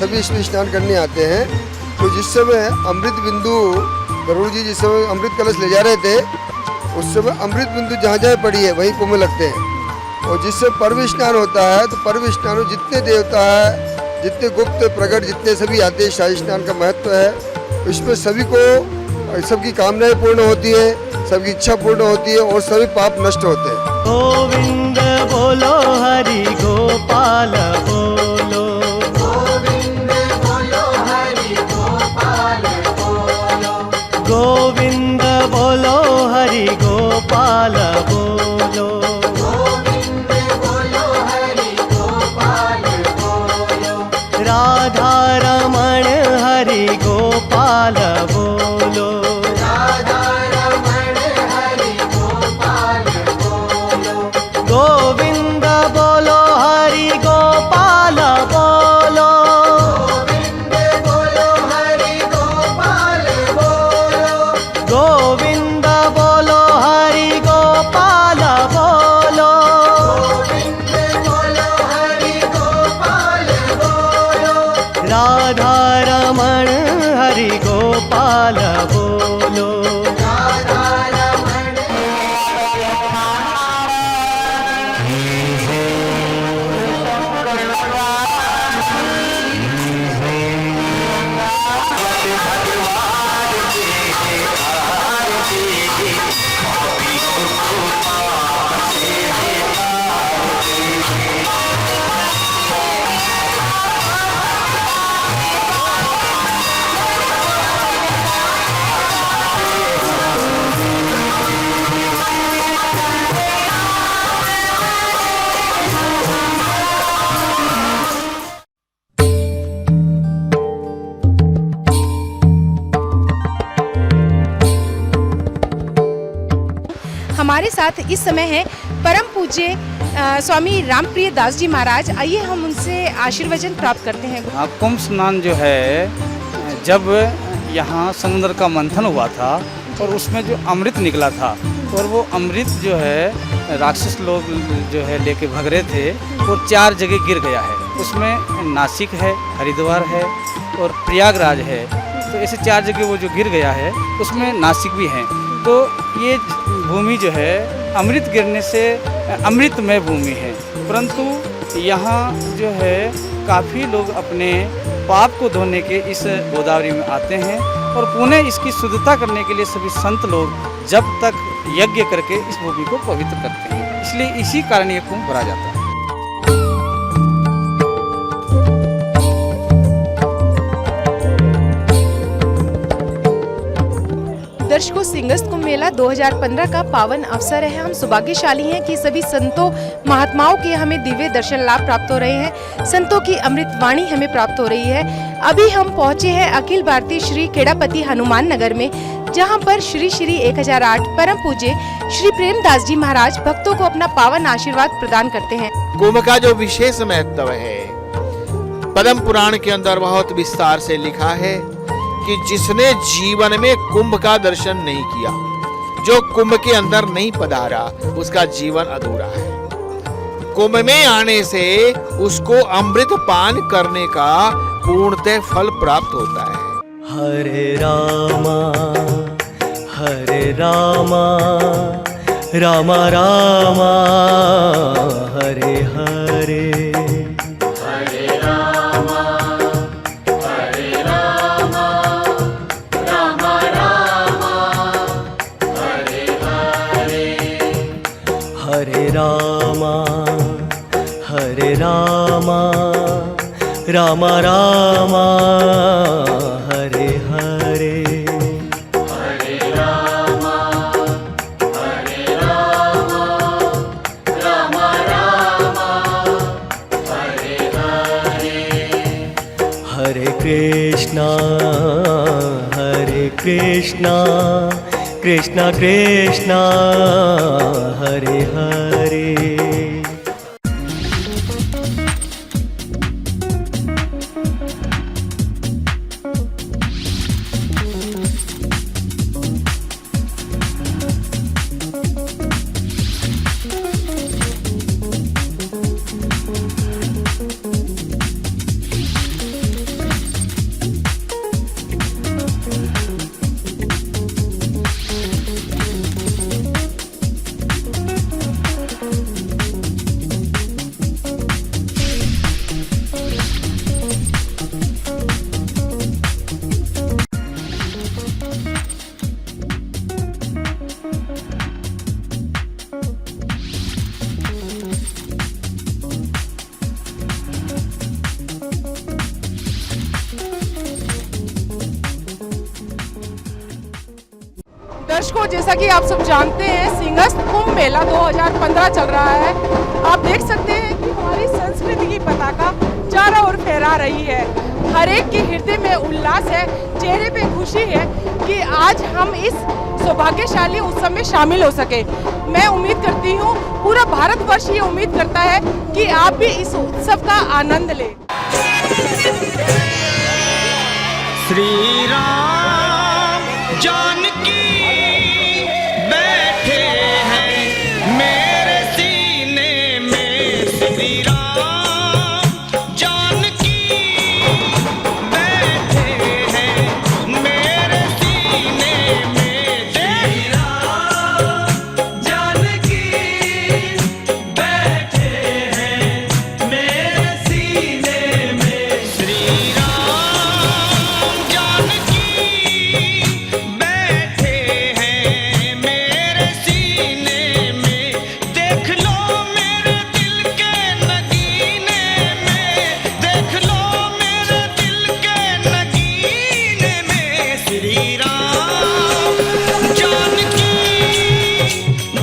सभी इसमें स्नान करने आते हैं। तो जिस समय अमृत बिंदु गरुड़ जी जिस समय अमृत कलश ले जा रहे थे, उस समय अमृत बिंदु जहाँ जहाँ पड़ी है वहीं कुंभ लगते हैं। और जिससे पर्व स्नान होता है, तो पर्व स्नान में जितने देवता है, जितने गुप्त प्रकट जितने सभी आते हैं, शाही स्नान का महत्व है। इसमें सभी को सबकी कामनाएं पूर्ण होती है, सबकी इच्छा पूर्ण होती है और सभी पाप नष्ट होते हैं। गोविंद बोलो हरि गोपाल बोलो, गोविंद बोलो हरि गोपाल बोलो, गोविंद बोलो हरि गोपाल बोलो, गोविंद बोलो हरि गोपाल बोलो, राधा रमण हरि गोपाल बोलो, राधा रमण हरि गोपाल बोलो, गोविंद बोलो हरि गोपाल बोलो, गोविंद बोलो हरि गोपाल बोलो, गोविंद बोलो हरि गोपाल बोलो, गोविंद बोलो हरि गोपाल बोलो, राधा रमण हरि गोपाल बोलो। राधा रमण हमारे साथ इस समय है परम पूज्य स्वामी रामप्रिय दास जी महाराज। आइए हम उनसे आशीर्वचन प्राप्त करते हैं। कुंभ स्नान जो है, जब यहाँ समुद्र का मंथन हुआ था और उसमें जो अमृत निकला था, और वो अमृत जो है राक्षस लोग जो है लेके भाग रहे थे, वो 4 जगह गिर गया है। उसमें नासिक है, हरिद्वार है और प्रयागराज है। तो ऐसे 4 जगह वो जो गिर गया है, उसमें नासिक भी हैं। तो ये भूमि जो है अमृत गिरने से अमृतमय भूमि है। परंतु यहाँ जो है काफ़ी लोग अपने पाप को धोने के इस गोदावरी में आते हैं और पुनः इसकी शुद्धता करने के लिए सभी संत लोग जब तक यज्ञ करके इस भूमि को पवित्र करते हैं। इसलिए इसी कारण ये कुंभ भरा जाता है। दर्शकों, सिंहस्थ कुंभ मेला 2015 का पावन अवसर है। हम सौभाग्यशाली हैं कि सभी संतों महात्माओं के हमें दिव्य दर्शन लाभ प्राप्त हो रहे हैं। संतों की अमृत वाणी हमें प्राप्त हो रही है। अभी हम पहुंचे हैं अखिल भारतीय श्री खेड़ापति हनुमान नगर में, जहां पर श्री श्री 1008 परम पूज्य श्री प्रेमदास जी महाराज भक्तों को अपना पावन आशीर्वाद प्रदान करते हैं। कुंभ का जो विशेष महत्व है, पद्म पुराण के अंदर बहुत विस्तार से लिखा है कि जिसने जीवन में कुंभ का दर्शन नहीं किया, जो कुंभ के अंदर नहीं पधारा, उसका जीवन अधूरा है। कुंभ में आने से उसको अमृत पान करने का पूर्णतः फल प्राप्त होता है। हरे रामा रामा रामा हरे हरे, हरे रामा रामा रामा हरे हरे, हरे रामा रामा रामा हरे हरे, हरे रामा रामा रामा हरे हरे, हरे कृष्णा कृष्णा कृष्णा हरे हरे। दर्शकों, जैसा कि आप सब जानते हैं, सिंहस्थ कुंभ मेला 2015 चल रहा है। आप देख सकते हैं कि हमारी संस्कृति की पताका चारों ओर फहरा रही है। हर एक के हृदय में उल्लास है, चेहरे पे खुशी है कि आज हम इस सौभाग्यशाली उत्सव में शामिल हो सके। मैं उम्मीद करती हूँ, पूरा भारतवर्ष ये उम्मीद करता है कि आप भी इस उत्सव का आनंद लें। श्री राम जानकी बैठे हैं मेरे सीने में, श्री राम जानकी बैठे हैं मेरे सीने में, श्री राम जानकी बैठे हैं मेरे सीने में, श्री राम जानकी बैठे हैं मेरे सीने में, देख लो मेरे दिल के नगीने में, देख लो मेरे दिल के नगीने में, श्री राम जानकी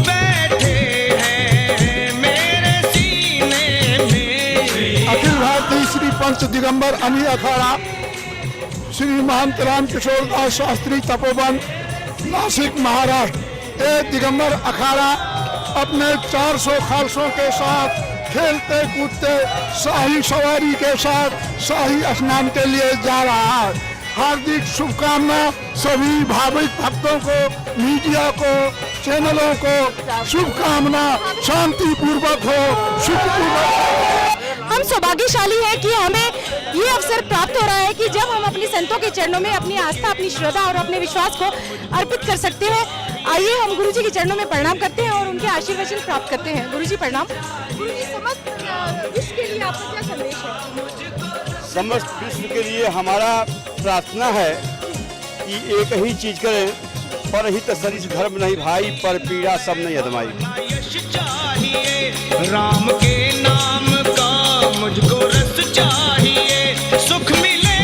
बैठे हैं मेरे सीने में। अखिल भारतीय श्री पंच दिगंबर अनी अखाड़ा श्री महंत राम किशोर दास शास्त्री तपोवन नासिक महाराष्ट्र, ये दिगंबर अखाड़ा अपने 400 खालसों के साथ खेलते कूदते शाही सवारी के साथ शाही स्नान के लिए जा रहा है। हार्दिक शुभकामना सभी भाविक भक्तों को, मीडिया को, चैनलों को शुभकामना, शांतिपूर्वक हो, सुखपूर्वक। हम सौभाग्यशाली हैं कि हमें ये अवसर प्राप्त हो रहा है कि जब हम अपने संतों के चरणों में अपनी आस्था, अपनी श्रद्धा और अपने विश्वास को अर्पित कर सकते हैं। आइए हम गुरु जी के चरणों में प्रणाम करते हैं और उनके आशीर्वाद प्राप्त करते हैं। गुरु जी प्रणाम। गुरु जी, समस्त विश्व के लिए आपका क्या संदेश है? समस्त विश्व के लिए हमारा प्रार्थना है कि एक ही चीज करें, परहित सरिस धर्म नहीं भाई, पर पीड़ा सब नहीं अदमाई। राम के नाम का मुझको रस चाहिए, सुख मिले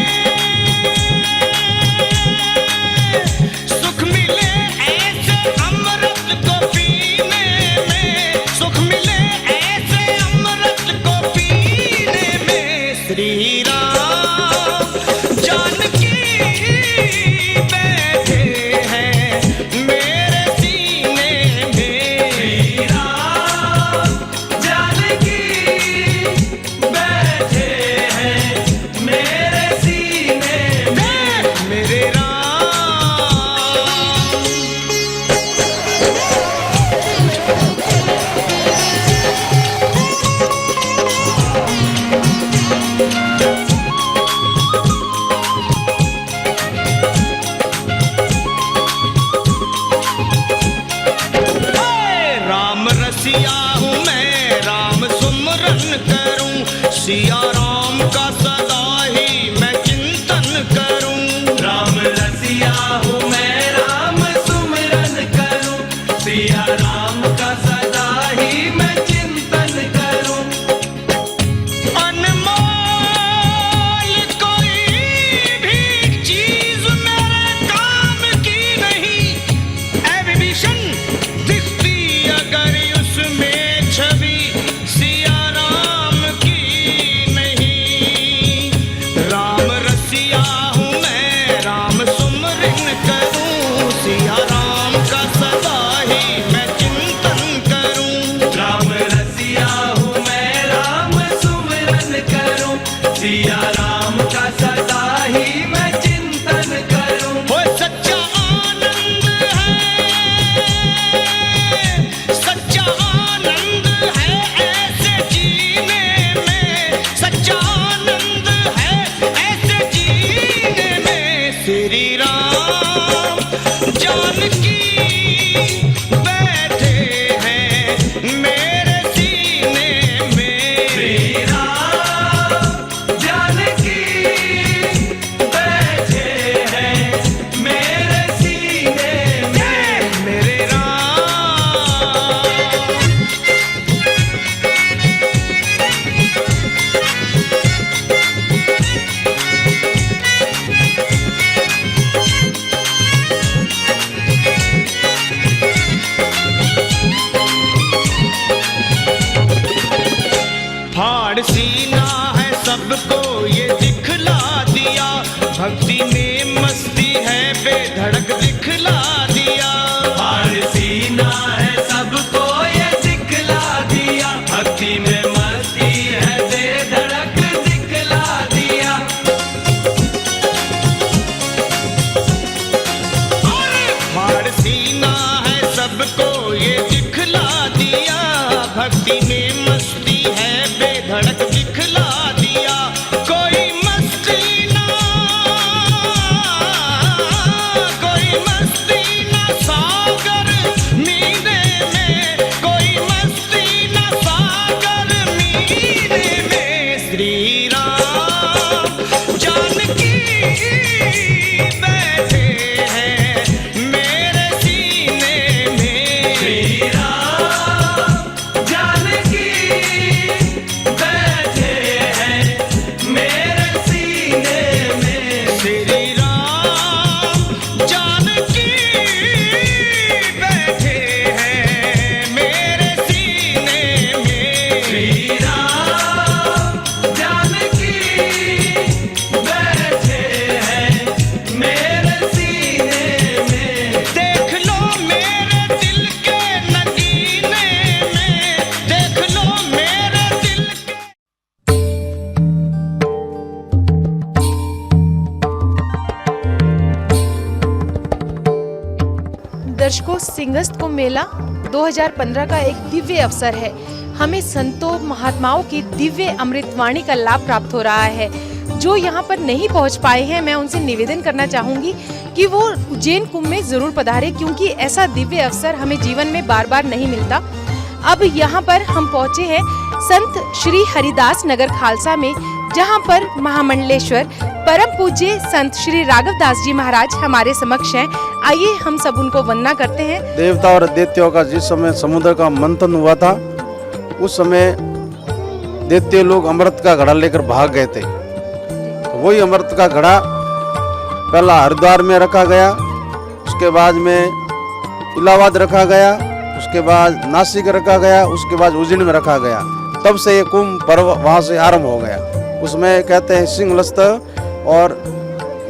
राम जानकी बैठे हैं मेरे सीने में। श्री राम जानकी बैठे हैं मेरे सीने में। मेरे फाड़ सीना है सबको ये दिखला दिया, भक्ति में मस्ती है बेधड़क दिखला दिया। फाड़ सीना है सबको ये दिखला दिया, भक्ति में मस्ती है बेधड़क दिखला दिया। फाड़ सीना है सबको ये दिखला दिया, भक्ति में मस्ती है बेधड़क दिखला दिया। कोई मस्ती ना सागर मीरे में, कोई मस्ती ना सागर मीरे में। श्री राम जानकी बैठे हैं मेरे सीने में। श्री राम जानकी बैठे हैं मेरे सीने में। श्री राम जानकी बैठे हैं मेरे सीने में। श्री राम जानकी बैठे हैं मेरे सीने में। देख लो मेरे दिल के नगीने में, देख लो मेरे दिल के। दर्शकों, सिंहस्थ कुंभ मेला 2015 का एक दिव्य अवसर है। हमें संतों महात्माओं की दिव्य अमृतवाणी का लाभ प्राप्त हो रहा है। जो यहाँ पर नहीं पहुँच पाए हैं, मैं उनसे निवेदन करना चाहूँगी कि वो उज्जैन कुंभ में ज़रूर पधारे, क्योंकि ऐसा दिव्य अवसर हमें जीवन में बार बार नहीं मिलता। अब यहाँ पर हम पहुँचे हैं संत श्री हरिदास नगर खालसा में, जहाँ पर महामंडलेश्वर परम पूज्य संत श्री राघव दास जी महाराज हमारे समक्ष हैं। आइए हम सब उनको वंदना करते हैं। देवता और दैत्यों का जिस समय समुद्र का मंथन हुआ था, उस समय दैत्य लोग अमृत का घड़ा लेकर भाग गए थे। तो वही अमृत का घड़ा पहला हरिद्वार में रखा गया, उसके बाद में इलाहाबाद रखा गया, उसके बाद नासिक रखा गया, उसके बाद उज्जैन में रखा गया। तब से ये कुंभ पर्व वहाँ से आरंभ हो गया। उसमें कहते हैं सिंहस्थ, और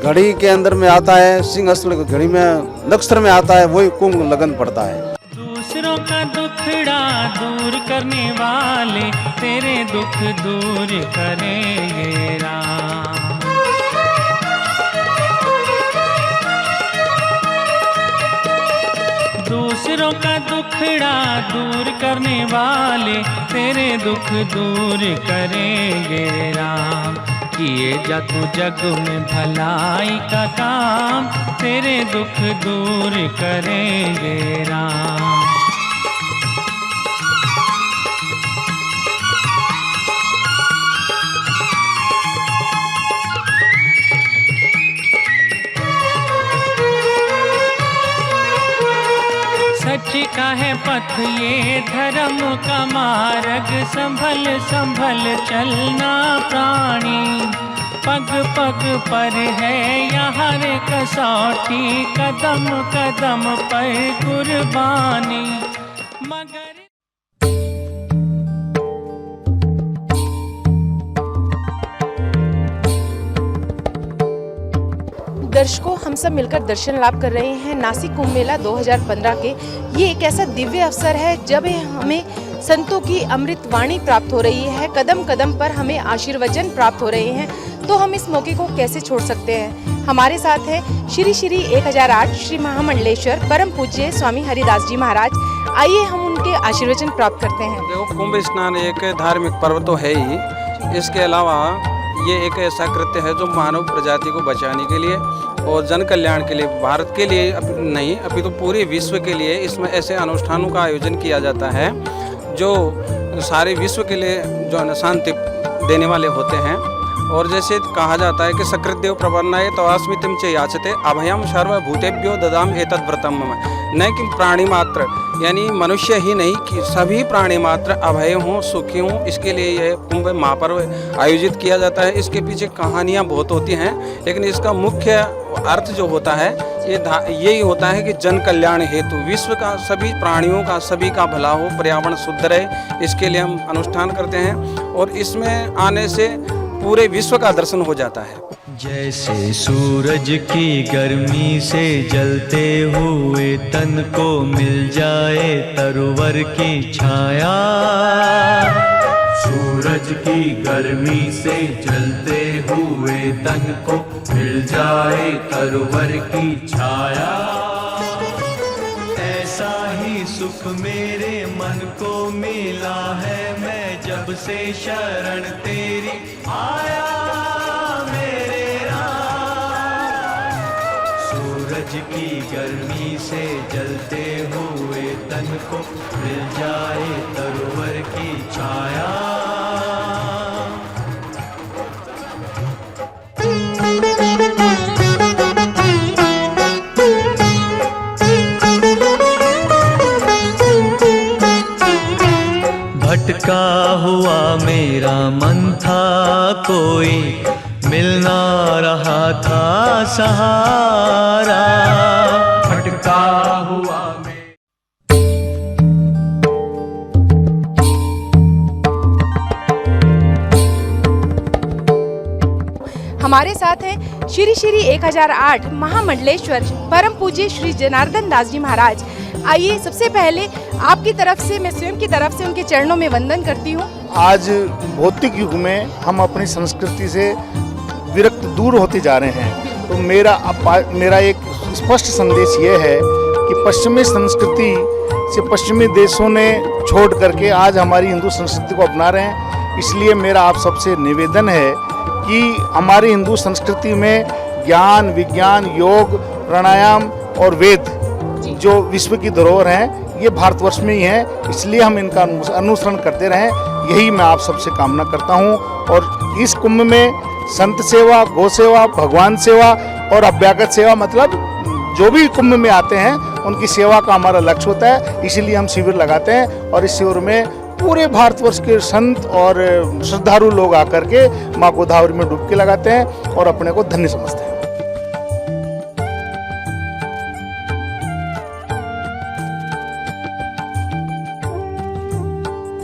घड़ी के अंदर में आता है सिंहस्थ, घड़ी में नक्षत्र में आता है, वही कुंभ लगन पड़ता है। दूसरों का दुखड़ा दूर करने वाले तेरे दुख दूर करेंगे राम। दूसरों का दुखड़ा दूर करने वाले तेरे दुख दूर करेंगे राम। किए जा तू जग में भलाई का काम, तेरे दुख दूर करेंगे राम। सच का है पथ ये धर्म का मार्ग, संभल संभल चलना प्राणी। पग पग पर है यहाँ रे कसौटी, कदम कदम पर कुर्बानी। मगर दर्शकों, हम सब मिलकर दर्शन लाभ कर रहे हैं नासिक कुंभ मेला 2015 के। ये एक ऐसा दिव्य अवसर है जब हमें संतों की अमृत वाणी प्राप्त हो रही है, कदम कदम पर हमें आशीर्वचन प्राप्त हो रहे हैं, तो हम इस मौके को कैसे छोड़ सकते हैं। हमारे साथ है श्री श्री 1008 श्री महामंडलेश्वर परम पूज्य स्वामी हरिदास जी महाराज। आइए हम उनके आशीर्वचन प्राप्त करते हैं। देखो, कुंभ स्नान एक धार्मिक पर्व तो है ही, इसके अलावा ये एक ऐसा कृत्य है जो मानव प्रजाति को बचाने के लिए और जन कल्याण के लिए, भारत के लिए नहीं अभी तो पूरे विश्व के लिए इसमें ऐसे अनुष्ठानों का आयोजन किया जाता है जो सारे विश्व के लिए जो है शांति देने वाले होते हैं। और जैसे कहा जाता है कि सकृदेव प्रपन्नाय तवास्मितिम च याचते अभयम सर्वभूतेभ्यो ददाम एतद् व्रतम मम। न कि प्राणी मात्र यानी मनुष्य ही नहीं कि सभी प्राणी मात्र अभय हों, सुखी हों, इसके लिए यह कुंभ महापर्व आयोजित किया जाता है। इसके पीछे कहानियाँ बहुत होती हैं, लेकिन इसका मुख्य अर्थ जो होता है यही होता है कि जन कल्याण हेतु विश्व का सभी प्राणियों का सभी का भला हो, पर्यावरण शुद्ध रहे, इसके लिए हम अनुष्ठान करते हैं और इसमें आने से पूरे विश्व का दर्शन हो जाता है। जैसे सूरज की गर्मी से जलते हुए तन को मिल जाए तरुवर की छाया, सूरज की गर्मी से जलते हुए तन को मिल जाए तरुवर की छाया, ऐसा ही सुख मेरे मन को मिला है मैं जब से शरण तेरी आया मेरे राम। सूरज की गर्मी से जलते हुए तन को मिल जाए तरुवर की छाया। भटका हुआ मेरा मन था कोई मिल ना रहा था सहारा, भटका हुआ हमारे साथ हैं श्री श्री 1008 महामंडलेश्वर परम पूज्य श्री जनार्दन दास जी महाराज। आइए सबसे पहले आपकी तरफ से, मैं स्वयं की तरफ से उनके चरणों में वंदन करती हूँ। आज भौतिक युग में हम अपनी संस्कृति से विरक्त दूर होते जा रहे हैं, तो मेरा एक स्पष्ट संदेश ये है कि पश्चिमी संस्कृति से पश्चिमी देशों ने छोड़ करके आज हमारी हिंदू संस्कृति को अपना रहे हैं। इसलिए मेरा आप सबसे निवेदन है कि हमारी हिंदू संस्कृति में ज्ञान, विज्ञान, योग, प्राणायाम और वेद जो विश्व की धरोहर हैं, ये भारतवर्ष में ही हैं। इसलिए हम इनका अनुसरण करते रहें, यही मैं आप सबसे कामना करता हूँ। और इस कुंभ में संत सेवा, गौ सेवा, भगवान सेवा और अभ्यागत सेवा, मतलब जो भी कुंभ में आते हैं उनकी सेवा का हमारा लक्ष्य होता है। इसीलिए हम शिविर लगाते हैं और इस शिविर में पूरे भारतवर्ष के संत और श्रद्धालु लोग आकर के माँ गोदावरी में डुबकी लगाते हैं और अपने को धन्य समझते हैं।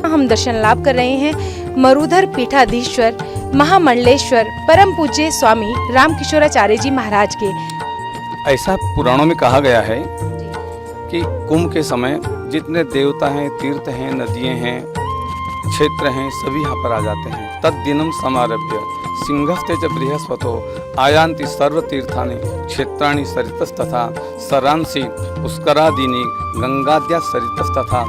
हम दर्शन लाभ कर रहे हैं मरुधर पीठाधीश्वर महामंडलेश्वर परम पूज्य स्वामी रामकिशोराचार्य जी महाराज के। ऐसा पुराणों में कहा गया है कि कुंभ के समय जितने देवता हैं, तीर्थ हैं, नदियां हैं, क्षेत्र हैं, सभी यहाँ पर आ जाते हैं। तद्दिनम समारभ्य सिंहस्ते च बृहस्पतो आयान्ति सर्वतीर्थानि क्षेत्राणि सरितस्तथा सरांसि पुष्करादीनि गंगाद्या सरितस्तथा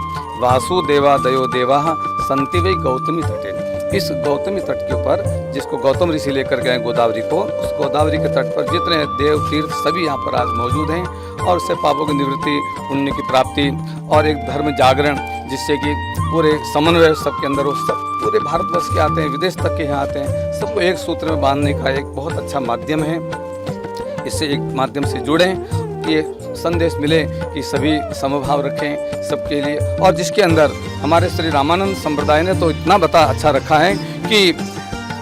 वासुदेवादयो देवाः सन्ति वै गौतमी तटे। इस गौतमी तट के ऊपर, जिसको गौतम ऋषि लेकर गए गोदावरी को, उस गोदावरी के तट पर जितने देव तीर्थ सभी यहाँ पर आज मौजूद हैं और उससे पापों की निवृत्ति, पुण्य की प्राप्ति और एक धर्म जागरण, जिससे कि पूरे समन्वय सबके अंदर वो सब पूरे भारतवर्ष के आते हैं, विदेश तक के यहाँ आते हैं, सबको एक सूत्र में बांधने का एक बहुत अच्छा माध्यम है। इससे एक माध्यम से जुड़ें, ये संदेश मिले कि सभी समभाव रखें सबके लिए। और जिसके अंदर हमारे श्री रामानंद संप्रदाय ने तो इतना अच्छा रखा है कि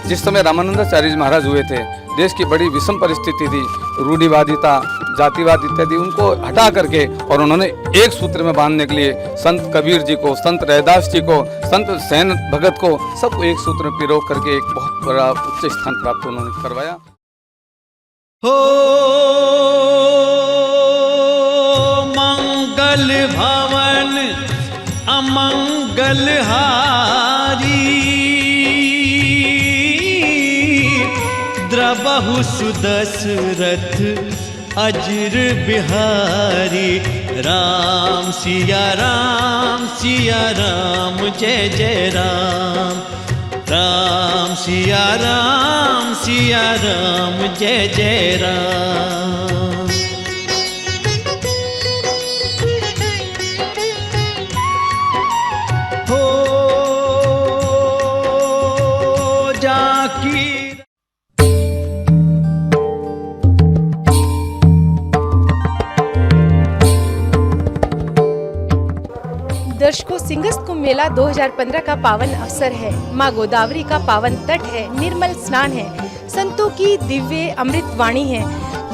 जिस समय रामानंदाचार्य जी महाराज हुए थे, देश की बड़ी विषम परिस्थिति थी, रूढ़िवादिता, जातिवाद इत्यादि, उनको हटा करके और उन्होंने एक सूत्र में बांधने के लिए संत कबीर जी को, संत रैदास जी को, संत सेन भगत को, सबको एक सूत्र में पिरो करके एक बहुत बड़ा उच्च स्थान प्राप्त उन्होंने करवाया। मंगल भवन अमंगल हारी, द्रवहु सुदशरथ अजर बिहारी। राम सिया राम जय जय राम, राम सिया राम जय जय राम। दर्शकों, सिंगस्त कुंभ मेला 2015 का पावन अवसर है। माँ गोदावरी का पावन तट है, निर्मल स्नान है, संतों की दिव्य अमृत वाणी है।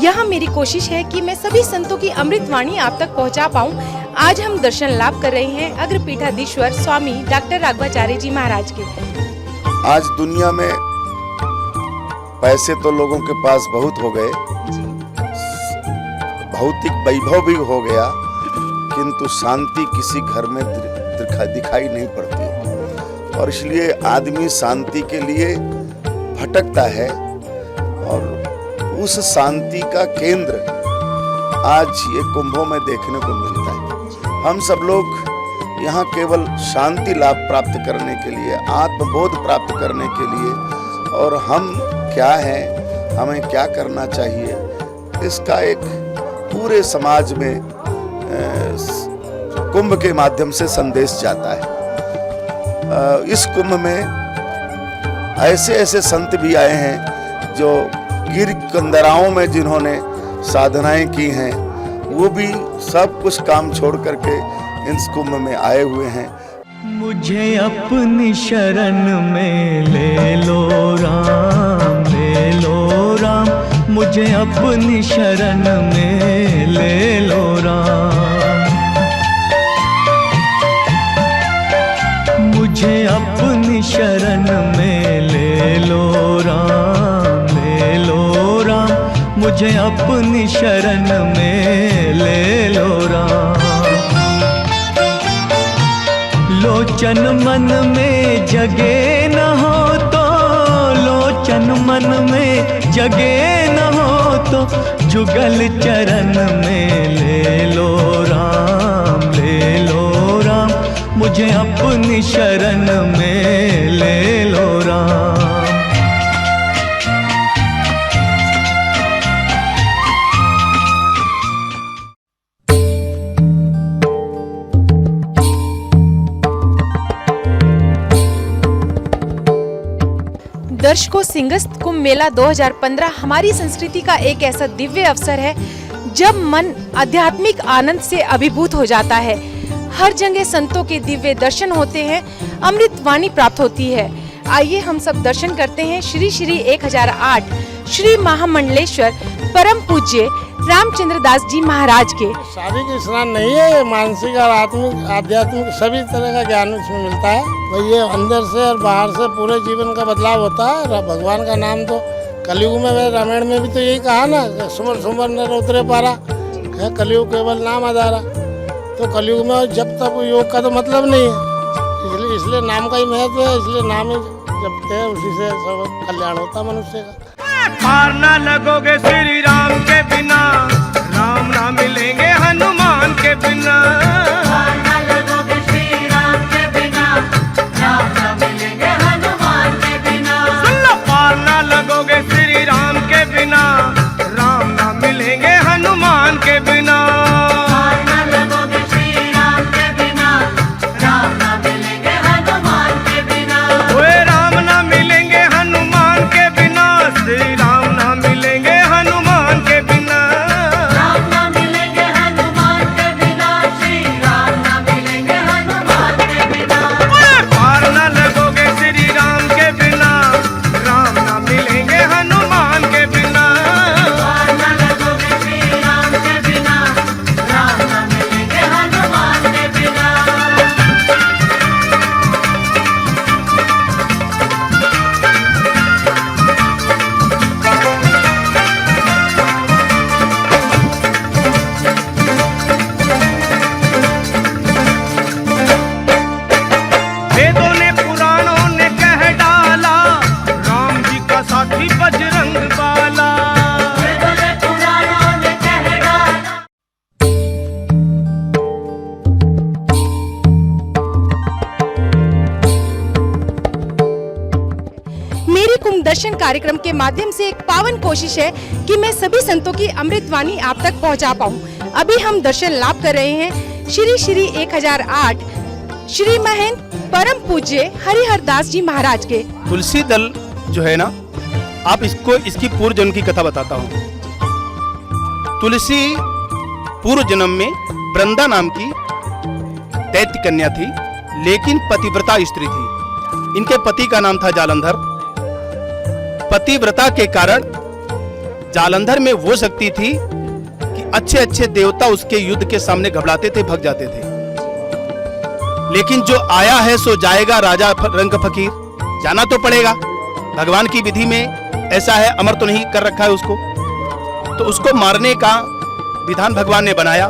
यहाँ मेरी कोशिश है कि मैं सभी संतों की अमृत वाणी आप तक पहुँचा पाऊँ। आज हम दर्शन लाभ कर रहे हैं अग्रपीठाधीश्वर स्वामी डॉक्टर राघवाचार्य जी महाराज के। आज दुनिया में पैसे तो लोगों के पास बहुत हो गए, भौतिक वैभव भी हो गया, किंतु शांति किसी घर में दिखाई नहीं पड़ती और इसलिए आदमी शांति के लिए भटकता है। और उस शांति का केंद्र आज ये कुंभों में देखने को मिलता है। हम सब लोग यहाँ केवल शांति लाभ प्राप्त करने के लिए, आत्मबोध प्राप्त करने के लिए और हम क्या हैं, हमें क्या करना चाहिए, इसका एक पूरे समाज में कुंभ के माध्यम से संदेश जाता है। इस कुंभ में ऐसे ऐसे संत भी आए हैं जो गिर कंदराओं में जिन्होंने साधनाएं की हैं, वो भी सब कुछ काम छोड़ करके इस कुंभ में आए हुए हैं। मुझे अपनी शरण में ले लो राम, ले लो राम, मुझे अपनी शरण में ले लो राम, मुझे अपनी शरण में ले लो राम, ले लो राम, मुझे अपनी शरण में ले लो राम। लोचन मन में जगे न हो तो, लोचन मन में जगे न हो तो, जुगल चरण में ले लो राम, ले लो राम, मुझे अपनी शरण में ले लो राम। दर्शकों, सिंगस्त कुंभ मेला 2015 हमारी संस्कृति का एक ऐसा दिव्य अवसर है जब मन आध्यात्मिक आनंद से अभिभूत हो जाता है। हर जगह संतों के दिव्य दर्शन होते हैं, अमृत वाणी प्राप्त होती है। आइए हम सब दर्शन करते हैं श्री श्री 1008 श्री महामंडलेश्वर परम पूज्य रामचंद्र दास जी महाराज के। शारीरिक स्नान नहीं है, ये मानसिक और आध्यात्मिक सभी तरह का ज्ञान इसमें मिलता है। तो ये अंदर से और बाहर से पूरे जीवन का बदलाव होता है। भगवान का नाम तो कलयुग में, रामायण में भी तो यही कहा ना, सुमर सुमर नर उतरे पारा, कलयुग केवल नाम आधारा। तो कलयुग में जब तक योग का तो मतलब नहीं है, इसलिए नाम का ही महत्व है, इसलिए नाम ही जपते हैं, उसी से सब कल्याण होता है मनुष्य का। पार ना लगोगे श्री राम के बिना, राम ना मिलेंगे हनुमान के बिना। पार ना लगोगे श्री राम के बिना, राम ना मिलेंगे हनुमान के बिना। सुन लो, पार ना लगोगे श्री राम के बिना, राम ना मिलेंगे हनुमान के बिना। पार ना लगोगे श्री राम के बिना, राम ना मिलेंगे हनुमान के बिना। ओए राम ना मिलेंगे हनुमान के बिना, श्री राम ना मिलेंगे हनुमान के बिना। राम ना मिलेंगे हनुमान के बिना, श्री राम ना मिलेंगे हनुमान के बिना। पार ना लगोगे श्री राम के बिना, राम ना मिलेंगे हनुमान के बिना। पार ना लगोगे श्री राम के बिना, राम ना मिलेंगे हनुमान के बिना। वेदों ने पुराणों ने कह डाला, राम जी का साथी बजरंग बाला। वेदों ने पुराणों ने कह डाला। मेरी कुंभ दर्शन कार्यक्रम के माध्यम से एक पावन कोशिश है कि मैं सभी संतों की अमृत वाणी आप तक पहुंचा पाऊं। अभी हम दर्शन लाभ कर रहे हैं श्री श्री 1008 श्री महंत परम पूज्य हरिहर दास जी महाराज के। तुलसी दल जो है ना, आप इसको इसकी पूर्व जन्म की कथा बताता हूँ। तुलसी पूर्व जन्म में वृंदा नाम की दैत्य कन्या थी, लेकिन पतिव्रता स्त्री थी। इनके पति का नाम था जालंधर। पतिव्रता के कारण जालंधर में वो शक्ति थी कि अच्छे अच्छे देवता उसके युद्ध के सामने घबराते थे, भग जाते थे। लेकिन जो आया है सो जाएगा, राजा रंग फकीर, जाना तो पड़ेगा। भगवान की विधि में ऐसा है, अमर तो नहीं कर रखा है उसको, तो उसको मारने का विधान भगवान ने बनाया।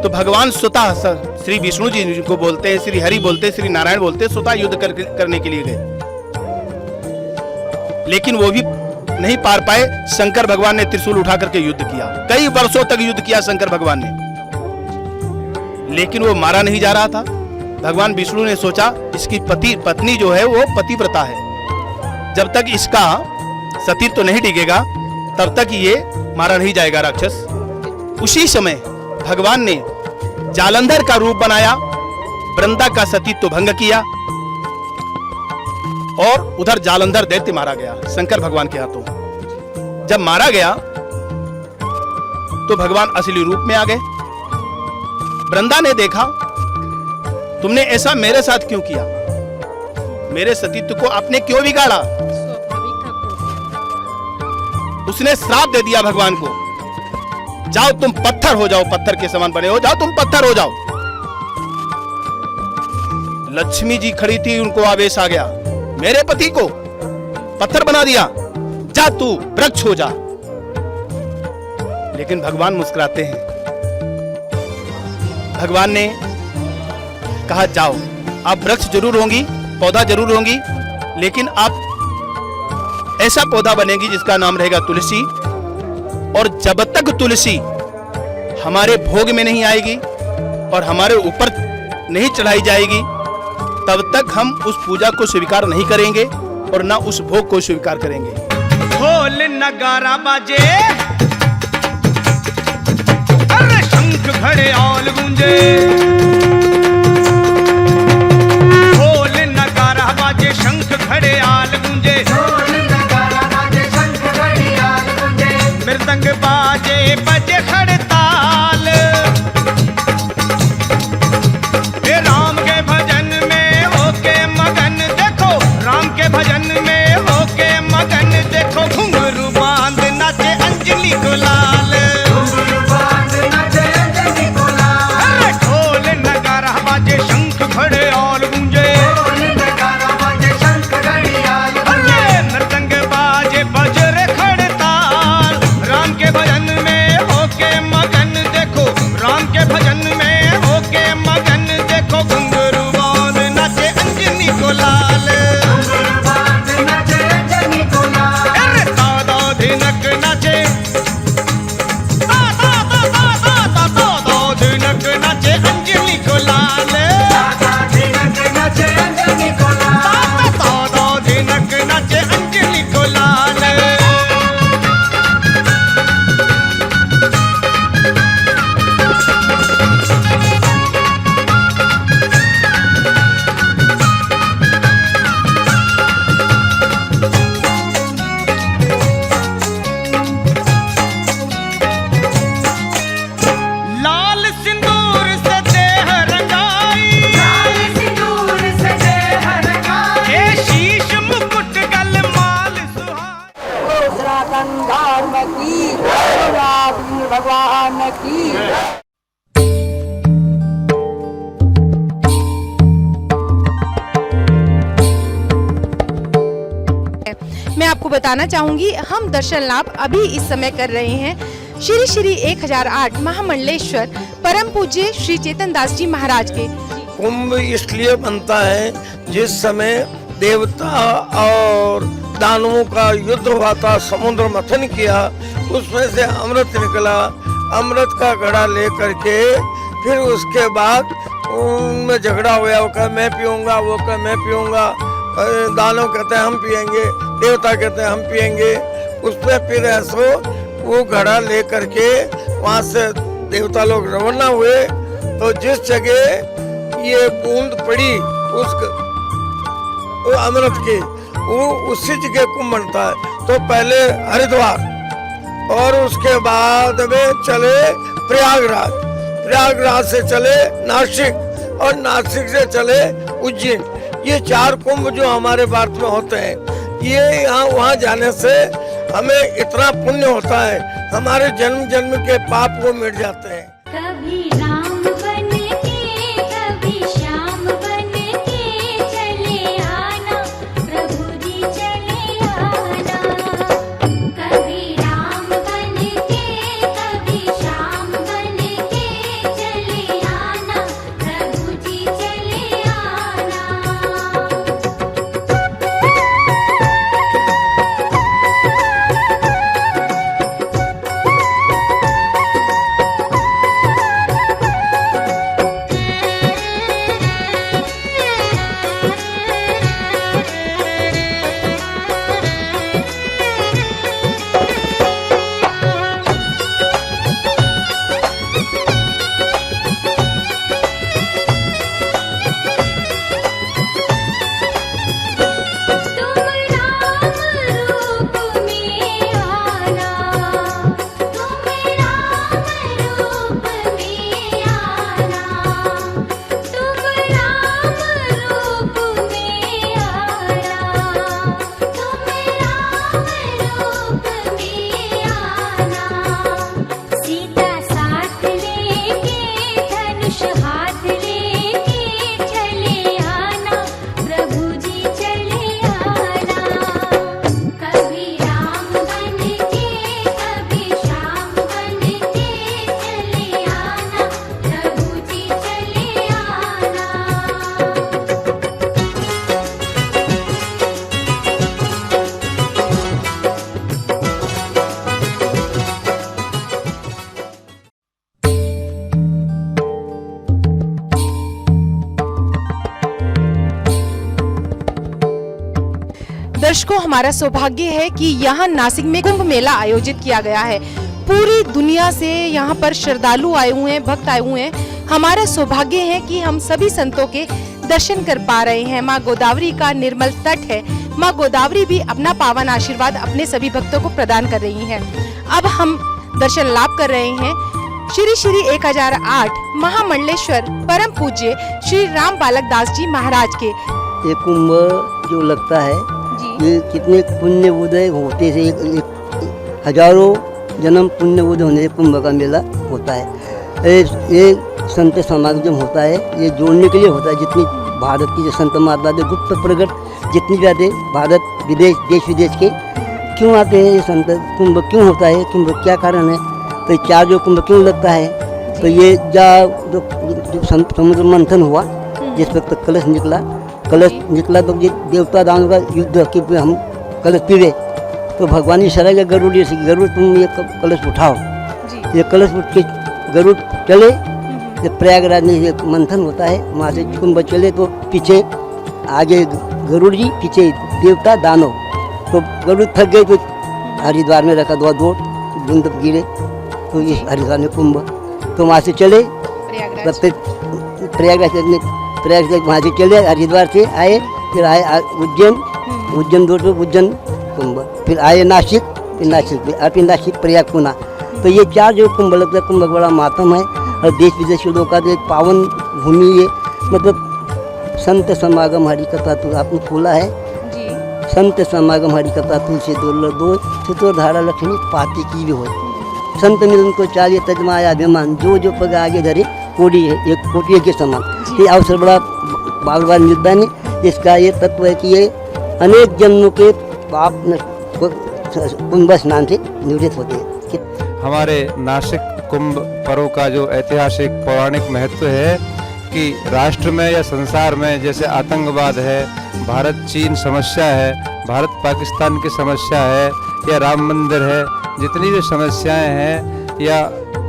तो भगवान स्वतः श्री विष्णु जी को बोलते हैं, श्री हरि बोलते हैं, श्री नारायण बोलते हैं, स्वतः युद्ध करने के लिए गए। लेकिन वो भी नहीं पार पाए। शंकर भगवान ने त्रिशूल उठा करके युद्ध किया, कई वर्षों तक युद्ध किया शंकर भगवान ने, लेकिन वो मारा नहीं जा रहा था। भगवान विष्णु ने सोचा इसकी पत्नी जो है वो पतिव्रता है, जब तक इसका सतीत्व तो नहीं टिकेगा तब तक ये मारा नहीं जाएगा राक्षस। उसी समय भगवान ने जालंधर का रूप बनाया, वृंदा का सतीत्व तो भंग किया और उधर जालंधर दैत्य मारा गया शंकर भगवान के हाथों। जब मारा गया तो भगवान असली रूप में आ गए। वृंदा ने देखा तुमने ऐसा मेरे साथ क्यों किया, मेरे सतीत्व को आपने क्यों बिगाड़ा। उसने श्राप दे दिया भगवान को, जाओ तुम पत्थर हो जाओ, पत्थर के समान बने हो जाओ, तुम पत्थर हो जाओ। लक्ष्मी जी खड़ी थी, उनको आवेश आ गया, मेरे पति को पत्थर बना दिया, जा तू वृक्ष हो जा। लेकिन भगवान मुस्कुराते हैं। भगवान ने कहा जाओ, आप वृक्ष जरूर होंगी, पौधा जरूर होंगी, लेकिन आप ऐसा पौधा बनेगी जिसका नाम रहेगा तुलसी। और जब तक तुलसी हमारे भोग में नहीं आएगी और हमारे ऊपर नहीं चढ़ाई जाएगी, तब तक हम उस पूजा को स्वीकार नहीं करेंगे और ना उस भोग को स्वीकार करेंगे। ढोल नगारा बाजे, अरे शंख घड़ियाल गूंजे, ढोल नगारा बाजे, शंख घड़ियाल गूंजे, मृदंग बाजे, बजे खड़ताल, हे राम के भजन में होके मगन, देखो राम के भजन में होके मगन, देखो घुंघरू बांध नाचे अंजलि गुलाल, अरे ढोल नगारा बाजे, शंख घड़ियाल गूंजे, अरे मृदंग बाजे, बजरे खड़ताल, राम के भजन में होके मगन, देखो राम के भजन में होके मगन, देखो घुंघरू बांध नाचे अंजनी को लाल, अरे दादा धिनक नाचे, दादा धिनक नाचे अंजनी को लाल, दादा धिनक नाचे अंजनी को लाल। लाल सिंदूर से देह रंगाई, लाल सिंदूर से देह रंगाई, हे शीश मुकुट गल माल सुहाई, धर्म की, भगवान की। मैं आपको बताना चाहूंगी, हम दर्शन लाभ अभी इस समय कर रहे हैं श्री श्री 1008 महामंडलेश्वर परम पूज्य श्री चेतन दास जी महाराज के। कुंभ इसलिए बनता है जिस समय देवता और दानवों का युद्ध हुआ था, समुद्र मंथन किया, उसमें से अमृत निकला, अमृत का घड़ा ले करके फिर उसके बाद उनमें झगड़ा हुआ, वो कहे मैं पीऊंगा, वो कहे मैं पीऊंगा, दानव कहते हैं हम पिएंगे, देवता कहते हैं हम पिएंगे। उसमें फिर ऐसो वो घड़ा ले करके वहाँ से देवता लोग रवाना हुए, तो जिस जगह ये बूंद पड़ी उस अमृत की, वो उसी जगह कुंभ बनता है। तो पहले हरिद्वार और उसके बाद में चले प्रयागराज, प्रयागराज से चले नासिक और नासिक से चले उज्जैन। ये 4 कुंभ जो हमारे भारत में होते हैं, ये यहाँ वहाँ जाने से हमें इतना पुण्य होता है, हमारे जन्म जन्म के पाप वो मिट जाते हैं। कभी राम बन के कभी श्याम बन के चले आना, प्रभु जी चले आना। कभी राम बन के कभी श्याम बन के चले आना, प्रभु जी चले आना। सीता साथ लेके धनुष हाथ लेके चले आना, प्रभु जी चले आना। कभी राम बन के कभी श्याम बन के चले आना, प्रभु जी चले आना। दर्शकों, हमारा सौभाग्य है कि यहाँ नासिक में कुंभ मेला आयोजित किया गया है। पूरी दुनिया से यहाँ पर श्रद्धालु आए हुए हैं, भक्त आए हुए हैं। हमारा सौभाग्य है कि हम सभी संतों के दर्शन कर पा रहे हैं। माँ गोदावरी का निर्मल तट है। माँ गोदावरी भी अपना पावन आशीर्वाद अपने सभी भक्तों को प्रदान कर रही हैं। अब हम दर्शन लाभ कर रहे हैं श्री श्री 1008 महामंडलेश्वर परम पूज्य श्री राम बालक दास जी महाराज के। ये कुंभ जो लगता है, ये कितने पुण्य उदय होते से एक हजारों जन्म पुण्य उदय होने से कुंभ का मेला होता है। ये संत समागम होता है, ये जोड़ने के लिए होता है। जितनी भारत की जो संत महात्मा गुप्त प्रकट जितनी भी आते भारत विदेश देश विदेश के क्यों आते हैं, ये संत कुंभ क्यों होता है, कुंभ क्या कारण है, तो 4 जो कुंभ क्यों लगता है, तो ये जो समुद्र मंथन हुआ जिस वक्त कलश निकला तो ये देवता दानव का युद्ध कि हम कलश पीवे, तो भगवान ने सलाह किया गरुड़ से, गरुड़ तुम ये कलश उठाओ। ये कलश उठ के गरुड़ चले, ये प्रयागराज में ये मंथन होता है, वहाँ से कुंभ चले तो पीछे आगे गरुड़ जी, पीछे देवता दानव। तो गरुड़ थक गए तो हरिद्वार में रखा, 2 बूंद गिरे, तो ये हरिद्वार में कुंभ। तो वहाँ से चले प्रयाग से वहाँ से चले, हरिद्वार से आए, फिर आए उज्जैन रोड पर उज्जैन कुंभ, फिर आए नासिक, फिर नासिक प्रयाग पुना। तो ये 4 जो कुंभ लगता है, कुंभ का बड़ा मातम है और देश विदेश के लोगों का जो एक पावन भूमि ये मतलब संत समागम हरि कथा तो आपने खोला है जी। संत समागम हरि कथा तुलसी दो सुतो धारा लक्ष्मी पाती की भी हो, संत मिलन को चाहिए तजमाया अभिमान, जो पग आगे धरे कोड़ी है, एक कोटिये के समान। ये अवसर बड़ा बाल बाल मिलता है। इसका ये तत्व है कि ये अनेक जन्मों के पाप कुंभ स्नान से निवृत्त होते हैं। हमारे नासिक कुंभ पर्व का जो ऐतिहासिक पौराणिक महत्व है कि राष्ट्र में या संसार में जैसे आतंकवाद है, भारत चीन समस्या है, भारत पाकिस्तान की समस्या है, या राम मंदिर है, जितनी भी समस्याएं हैं, या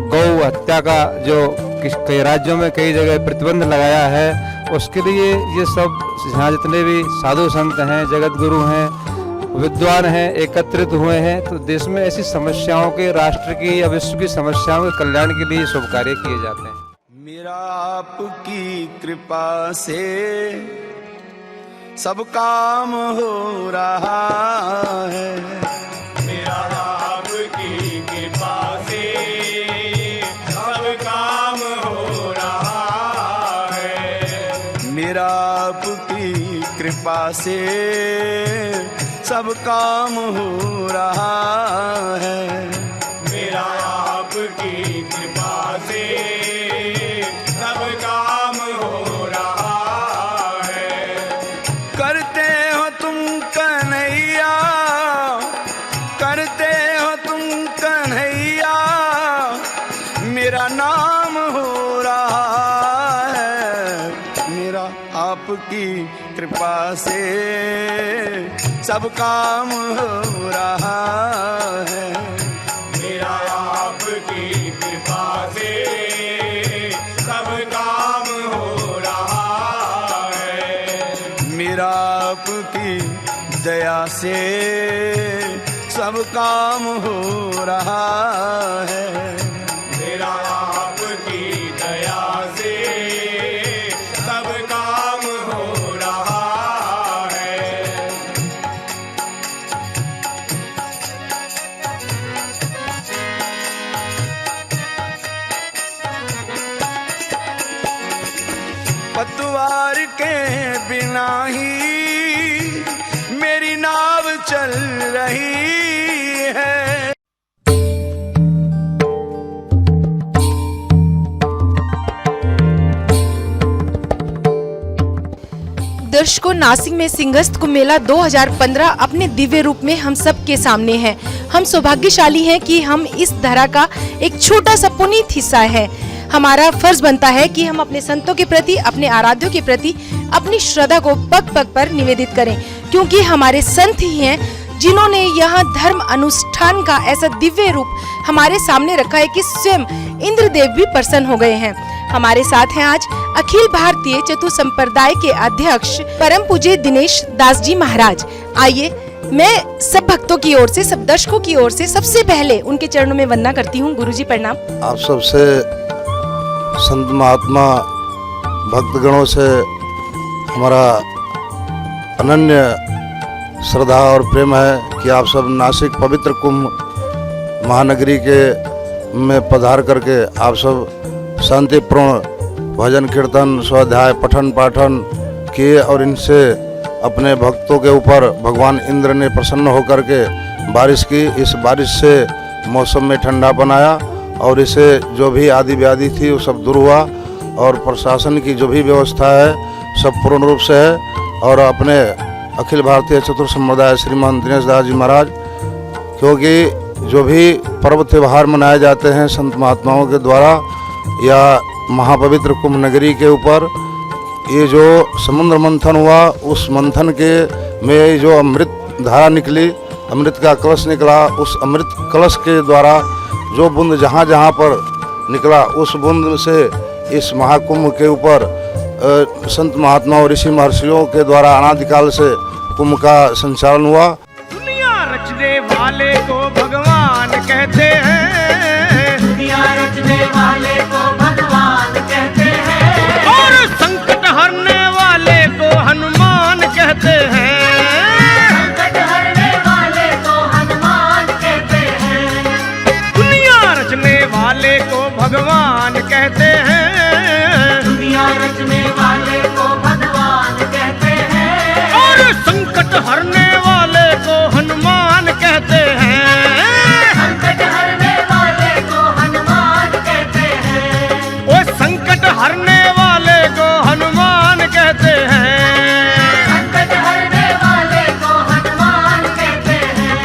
गौ हत्या का जो कई राज्यों में कई जगह प्रतिबंध लगाया है, उसके लिए ये सब यहाँ जितने भी साधु संत हैं, जगत गुरु हैं, विद्वान हैं, एकत्रित हुए हैं। तो देश में ऐसी समस्याओं के, राष्ट्र की या विश्व की समस्याओं के कल्याण के लिए शुभ कार्य किए जाते हैं। मेरा आपकी कृपा से सब काम हो रहा है, मेरा आपकी कृपा से सब काम हो कृपा से सब काम हो रहा है। मेरा आपकी कृपा से सब काम हो रहा है। करते हो तुम कन्हैया, करते हो तुम कन्हैया, मेरा नाम हो रहा है। मेरा आपकी कृपा से सब काम हो रहा है। मेरा आपकी कृपा से सब काम हो रहा है। मेरा आपकी दया से सब काम हो रहा है। मेरा आपकी दया से सब काम हो रहा है। पतवार के बिना ही मेरी नाव चल रही है। दर्शकों, नासिक में सिंहस्थ कुंभ मेला 2015 अपने दिव्य रूप में हम सब के सामने है। हम सौभाग्यशाली हैं कि हम इस धरा का एक छोटा सा पुनीत हिस्सा है। हमारा फर्ज बनता है कि हम अपने संतों के प्रति, अपने आराध्यों के प्रति अपनी श्रद्धा को पग पग पर निवेदित करें, क्योंकि हमारे संत ही हैं जिन्होंने यहाँ धर्म अनुष्ठान का ऐसा दिव्य रूप हमारे सामने रखा है कि स्वयं इंद्रदेव भी प्रसन्न हो गए हैं। हमारे साथ हैं आज अखिल भारतीय चतुर संप्रदाय के अध्यक्ष परम पूज्य दिनेश दास जी महाराज। आइए, मैं सब भक्तों की ओर से, सब दर्शकों की ओर से सबसे पहले उनके चरणों में वंदना करती हूँ। गुरुजी प्रणाम। आप सबसे संत महात्मा भक्तगणों से हमारा अनन्य श्रद्धा और प्रेम है कि आप सब नासिक पवित्र कुंभ महानगरी के में पधार करके आप सब शांतिपूर्ण भजन कीर्तन स्वाध्याय पठन पाठन किए और इनसे अपने भक्तों के ऊपर भगवान इंद्र ने प्रसन्न होकर के बारिश की। इस बारिश से मौसम में ठंडा बनाया और इसे जो भी आदि व्याधि थी वो सब दूर हुआ और प्रशासन की जो भी व्यवस्था है सब पूर्ण रूप से है। और अपने अखिल भारतीय चतुर संप्रदाय श्रीमान दिनेश दास जी महाराज, क्योंकि जो भी पर्व त्यौहार मनाए जाते हैं संत महात्माओं के द्वारा या महापवित्र कुंभ नगरी के ऊपर, ये जो समुद्र मंथन हुआ उस मंथन के में जो अमृत धारा निकली, अमृत का कलश निकला, उस अमृत कलश के द्वारा जो बूंद जहाँ जहाँ पर निकला उस बूंद से इस महाकुंभ के ऊपर संत महात्मा और ऋषि महर्षियों के द्वारा अनादिकाल से कुंभ का संचालन हुआ। दुनिया रचने वाले को भगवान कहते हैं, दुनिया रचने वाले को भगवान कहते हैं, और संकट हरने वाले को हनुमान कहते हैं, संकट हरने वाले को हनुमान कहते हैं। दुनिया रचने वाले को भगवान कहते हैं, दुनिया रचने वाले को भगवान कहते हैं, और संकट हरने वाले को हनुमान कहते हैं, संकट हरने वाले को हनुमान कहते हैं, वो संकट हरने वाले को हनुमान कहते हैं, संकट हरने वाले को हनुमान कहते हैं।